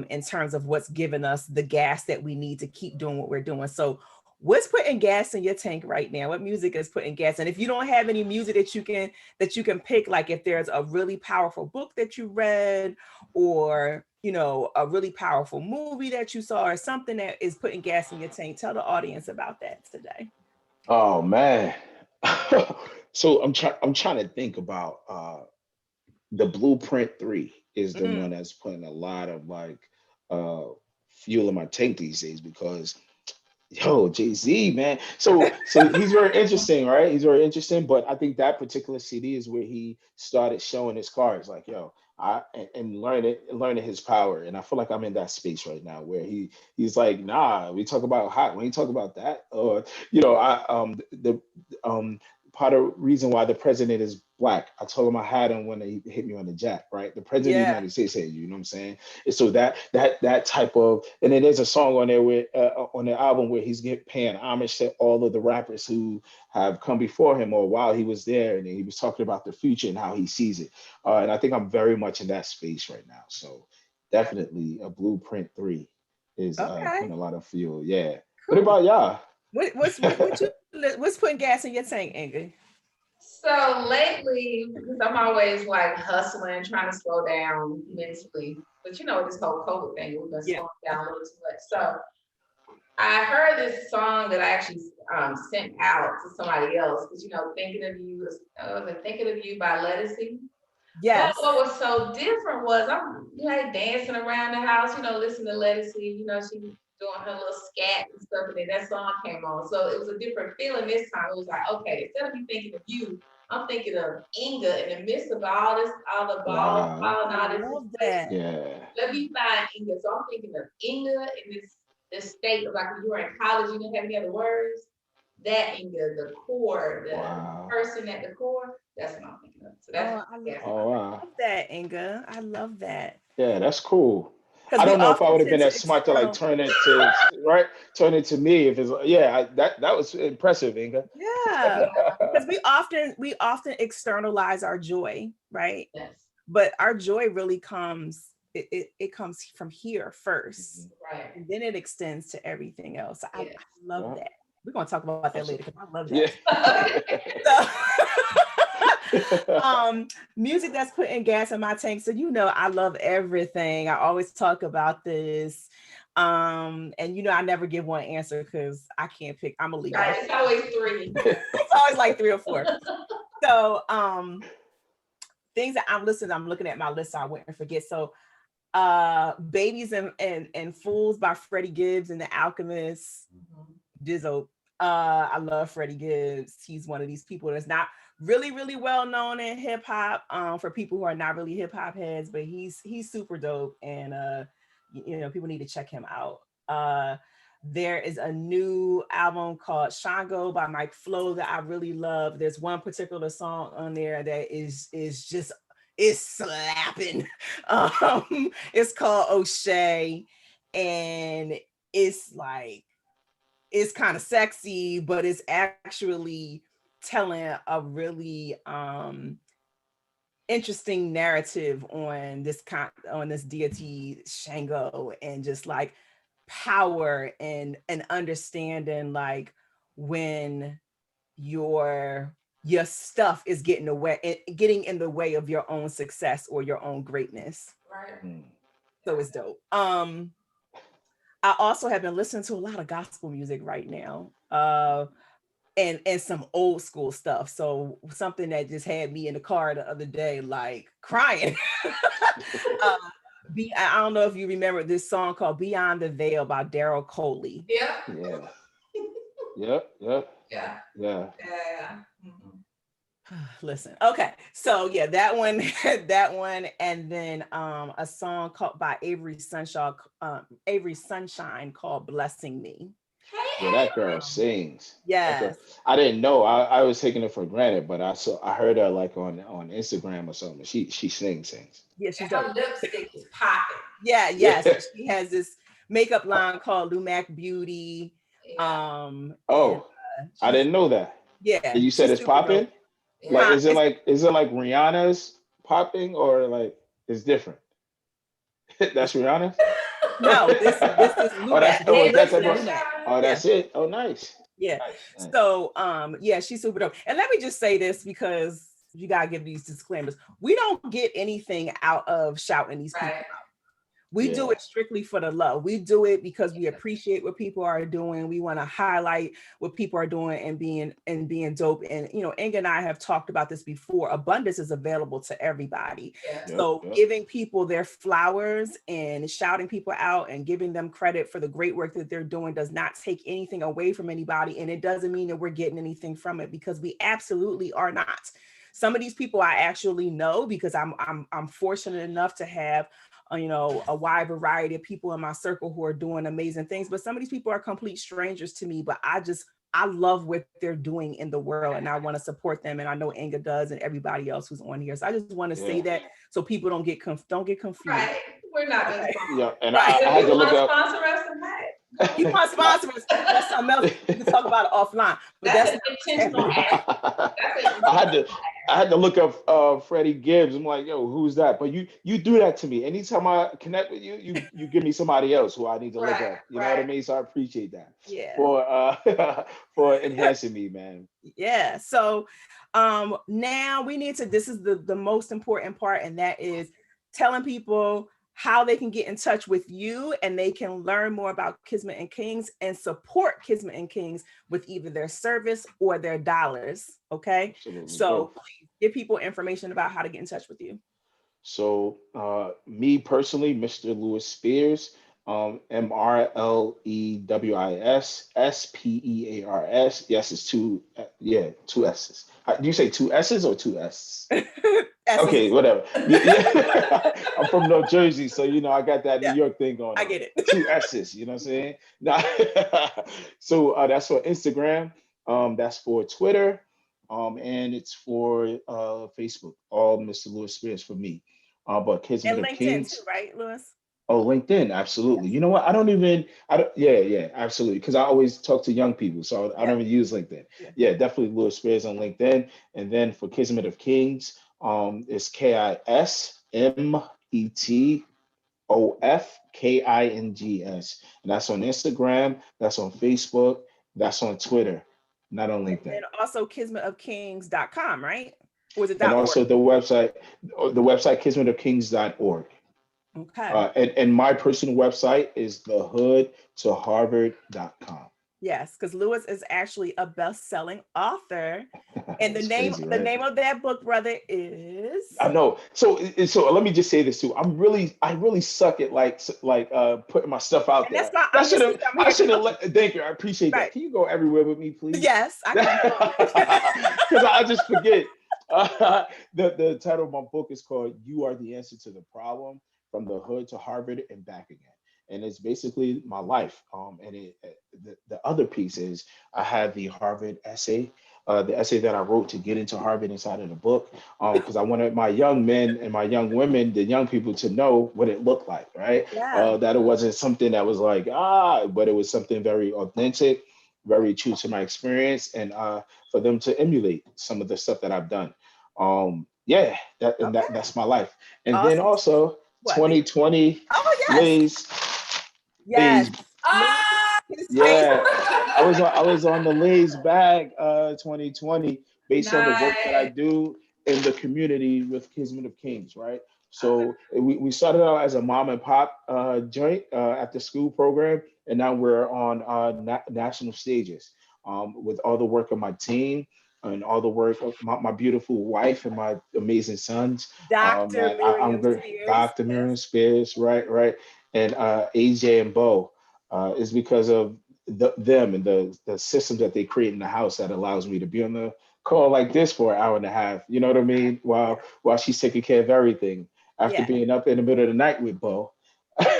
in terms of what's given us the gas that we need to keep doing what we're doing. So what's putting gas in your tank right now? What music is putting gas? And if you don't have any music that you can pick, like if there's a really powerful book that you read, or a really powerful movie that you saw, or something that is putting gas in your tank, tell the audience about that today. Oh man. So I'm trying to think about the Blueprint 3 is the one that's putting a lot of like uh fuel in my tank these days because yo, Jay-Z, man. So he's very interesting, right? He's very interesting, but I think that particular CD is where he started showing his cards, like, yo, and learning his power. And I feel like I'm in that space right now where he's like, nah, we talk about hot, when you talk about that, or I the part of the reason why the president is black. I told him I had him when he hit me on the jack, right? The president of the Yeah. United States said, you know what I'm saying? And so that type of, and then there's a song on there where on the album where he's paying homage to all of the rappers who have come before him or while he was there, and he was talking about the future and how he sees it. And I think I'm very much in that space right now. So definitely a Blueprint 3 is Okay. putting a lot of fuel. Yeah. What Cool. about y'all? What's putting gas in your tank, Inga? So lately, because I'm always like hustling, trying to slow down mentally. But this whole COVID thing, we've been slowing down a little too much. So I heard this song that I actually sent out to somebody else because thinking of you was thinking of you by Ledisi. Yes. But what was so different was I'm dancing around the house, listening to Ledisi, she doing her little scat and stuff, and then that song came on. So it was a different feeling this time. It was like, okay, instead of me thinking of you, I'm thinking of Inga in the midst of all this, all the balls, Wow. all I this. love that. Yeah. Let me find Inga. So I'm thinking of Inga in this state of like when you were in college, you didn't have any other words. That Inga, the core, the Wow. person at the core, that's what I'm thinking of. So that's Oh wow. love that, Inga. I love that. Yeah, that's cool. Because I we don't know if I often would have been tend to as smart to like external. turn it to right, turn it to me if it's that was impressive, Inga. Yeah. Because we often externalize our joy, right? yes. But our joy really comes, it comes from here first. Right. And then it extends to everything else. I Yeah. love Yeah, that. We're gonna talk about that later absolutely. because I love Yeah. that. So, music that's putting gas in my tank. So I love everything. I always talk about this. And I never give one answer because I can't pick. I'm a Leo. Right. It's always three. It's always like 3 or 4. So things that I'm looking at my list so I wouldn't forget. So Babies and Fools by Freddie Gibbs and the Alchemist. Dizzo. I love Freddie Gibbs. He's one of these people that's not really, really well known in hip hop. For people who are not really hip hop heads, but he's super dope, and people need to check him out. There is a new album called Sango by MikeFlo that I really love. There's one particular song on there that is just, it's slapping. It's called O'Shea, and it's like, it's kind of sexy, but it's actually telling a really interesting narrative on this deity Shango, and just like power and understanding, like when your stuff is getting in the way of your own success or your own greatness. Right. So it's dope. I also have been listening to a lot of gospel music right now. And some old school stuff. So something that just had me in the car the other day, like crying. I don't know if you remember this song called Beyond the Veil by Daryl Coley. Yeah. Yeah. Yep. Yep. Yeah. Yeah. Yeah. Mm-hmm. Listen. Okay. So yeah, that one, that one, and then a song called by Avery Sunshine called Blessing Me. Hey, Yeah, that girl Um, sings. That girl, yes. I didn't know. I was taking it for granted, but I heard her like on Instagram or something. She sings. Yeah, she's Her dope. lipstick is popping. Yeah, yes. Yeah. She has this makeup line called Lumac Beauty. Yeah. And Oh, I she's didn't know that. yeah, And you said she's it's super dope. popping? Like Yeah. Huh? is it like Rihanna's popping or like it's different? That's Rihanna? No, this is Oh, that's Lumac. oh, The is that the original one? Lumac. Oh, Yeah, that's it. Oh, nice. yeah. Nice. So yeah, she's super dope. And let me just say this because you gotta give these disclaimers. We don't get anything out of shouting these people. Right. We do Yeah. it strictly for the love. We do it because we appreciate what people are doing. We want to highlight what people are doing and being dope. And Inga and I have talked about this before. Abundance is available to everybody. Yeah. Yep, So yep. giving people their flowers and shouting people out and giving them credit for the great work that they're doing does not take anything away from anybody. And it doesn't mean that we're getting anything from it, because we absolutely are not. Some of these people I actually know because I'm fortunate enough to have a wide variety of people in my circle who are doing amazing things. But some of these people are complete strangers to me, but I love what they're doing in the world and I want to support them. And I know Inga does and everybody else who's on here. So I just want to say Yeah. that so people don't get confused. Right. We're not being Okay. sponsored. Yeah. And Right. I If had to you look want to up. sponsor us, then hey, You want sponsors, that's something else. We can talk about it offline. But that's that's an intentional act. That's an I had to intentional I had to look up Freddie Gibbs. I'm like, yo, who's that? But you do that to me. Anytime I connect with you, you give me somebody else who I need to look Right, up. You know what I right. mean? So I appreciate that yeah. for for enhancing me, man. Yeah. So now we need to, this is the most important part, and that is telling people how they can get in touch with you and they can learn more about Kismet and Kings and support Kismet and Kings with either their service or their dollars. Okay. Absolutely So both. please give people information about how to get in touch with you. So me personally, Mr. Lewis Spears, MRLEWIS Yes, it's two. Yeah, two S's. Do you say two S's or two S's? S's. Okay, whatever. Yeah. I'm from North Jersey, so I got that New Yeah, York thing going I on. get it. Two S's, you know what I'm saying? Nah. So that's for Instagram. That's for Twitter. And it's for Facebook. All Mr. Lewis Spears for me. But Kismet And of LinkedIn too, Kings. right, Lewis? Oh, LinkedIn, absolutely. You know what? I don't, yeah, absolutely. Because I always talk to young people, so I Yeah. don't even use LinkedIn. Yeah. Yeah, definitely Lewis Spears on LinkedIn. And then for Kismet of Kings, it's KISMETOFKINGS. And that's on Instagram, that's on Facebook, that's on Twitter, not on LinkedIn. And also kismetofkings.com, right? Or is it And .org? also the website kismetofkings.org. Okay. And my personal website is thehoodtoharvard.com. Yes, because Lewis is actually a best-selling author. And the It's name, crazy, the right? name of that book, brother, is I know. So let me just say this too. I really suck at putting my stuff out and that's there. why That I'm should just have I'm I here to should have help you. thank you. I appreciate that. Right. Can you go everywhere with me, please? Yes, I can. Because I just forget. The title of my book is called "You Are the Answer to the Problem: From the Hood to Harvard and Back Again," and it's basically my life. The other piece is I have the Harvard essay, the essay that I wrote to get into Harvard inside of the book, because I wanted my young men and my young women, the young people, to know what it looked like, right? Yeah. That it wasn't something that was like but it was something very authentic, very true to my experience, and for them to emulate some of the stuff that I've done. Yeah, Okay. that's my life. And then Awesome. also What? 2020 Oh, yes. Lays Yes. Lays Ah, His face. yeah, I was on the Lay's bag 2020 based on the work that I nice. do in the community with Kismet of Kings, right? So we started out as a mom and pop joint after school program, and now we're on national stages with all the work of my team and all the work of my beautiful wife and my amazing sons. Dr. I'm Miriam good, Spears. Dr. Yes. Miriam Spears, right, and AJ and Bo is because of them and the systems that they create in the house that allows me to be on the call like this for an hour and a half. You know what I mean? Yeah. While she's taking care of everything after Yeah. being up in the middle of the night with Bo.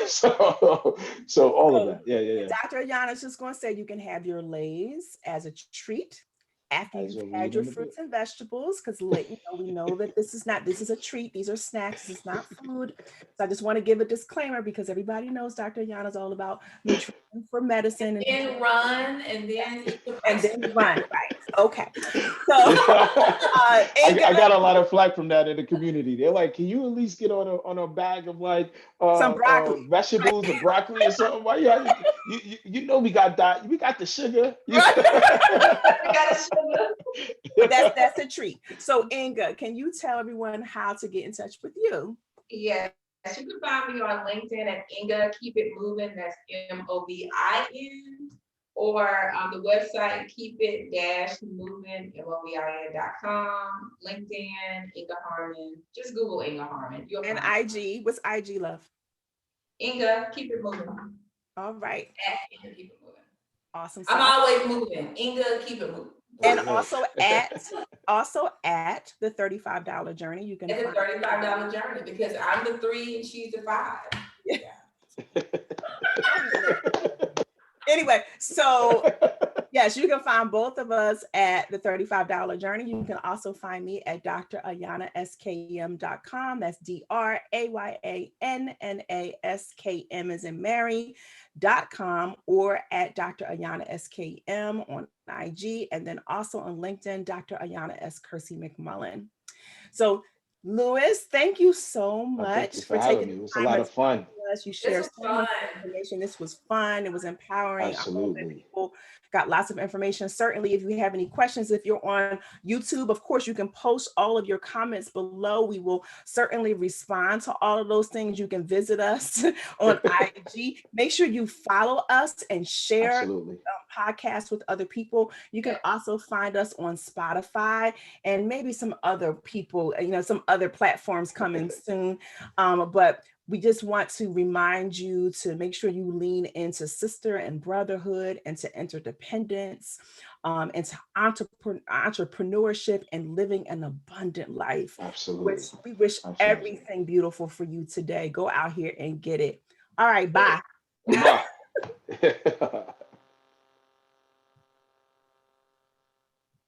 So all of that. Yeah. Dr. Ayanna's just going to say you can have your Lay's as a treat after As you've you're had your reading the book. fruits and vegetables, because we know that this is a treat. These are snacks. This is not food. So I just want to give a disclaimer because everybody knows Dr. Ayanna's all about nutrition for medicine. And then run, and then eat the and then run. Right. Okay. So I got a lot of flack from that in the community. They're like, can you at least get on a bag of like some broccoli, vegetables or broccoli or something? Why you know we got that, we got the sugar. Right. We got a sugar. That's a treat. So Inga, can you tell everyone how to get in touch with you? Yes, you can find me on LinkedIn at Inga Keep It Moving. That's MOVIN, or on the website keepit-moving MOVIN.com. LinkedIn Inga Harmon. Just Google Inga Harmon. And IG, what's IG, love? Inga Keep It Moving. All right. At Inga Keep It Moving. Awesome. I'm always moving. Inga Keep It Moving. And also at the $35 journey, you can it's a $35 journey because I'm the 3 and she's the 5. Yeah. Anyway, so yes, you can find both of us at the $35 journey. You can also find me at drayannaskm.com. That's DRAYANNASKM as in Mary.com, or at Dr. Ayanna SKM on IG, and then also on LinkedIn, Dr. Ayanna S. Kersey McMullen. So Louis, thank you so much for taking me. It was a lot of fun. You shared so much information. This was fun. It was empowering. Absolutely. People got lots of information. Certainly, if you have any questions, if you're on YouTube, of course, you can post all of your comments below. We will certainly respond to all of those things. You can visit us on IG. Make sure you follow us and share podcasts with other people. You can also find us on Spotify and maybe some other people, some other platforms coming soon. But we just want to remind you to make sure you lean into sister and brotherhood, and to interdependence, and to entrepreneurship and living an abundant life. Absolutely. We wish everything beautiful for you today. Go out here and get it. All right, bye. Bye.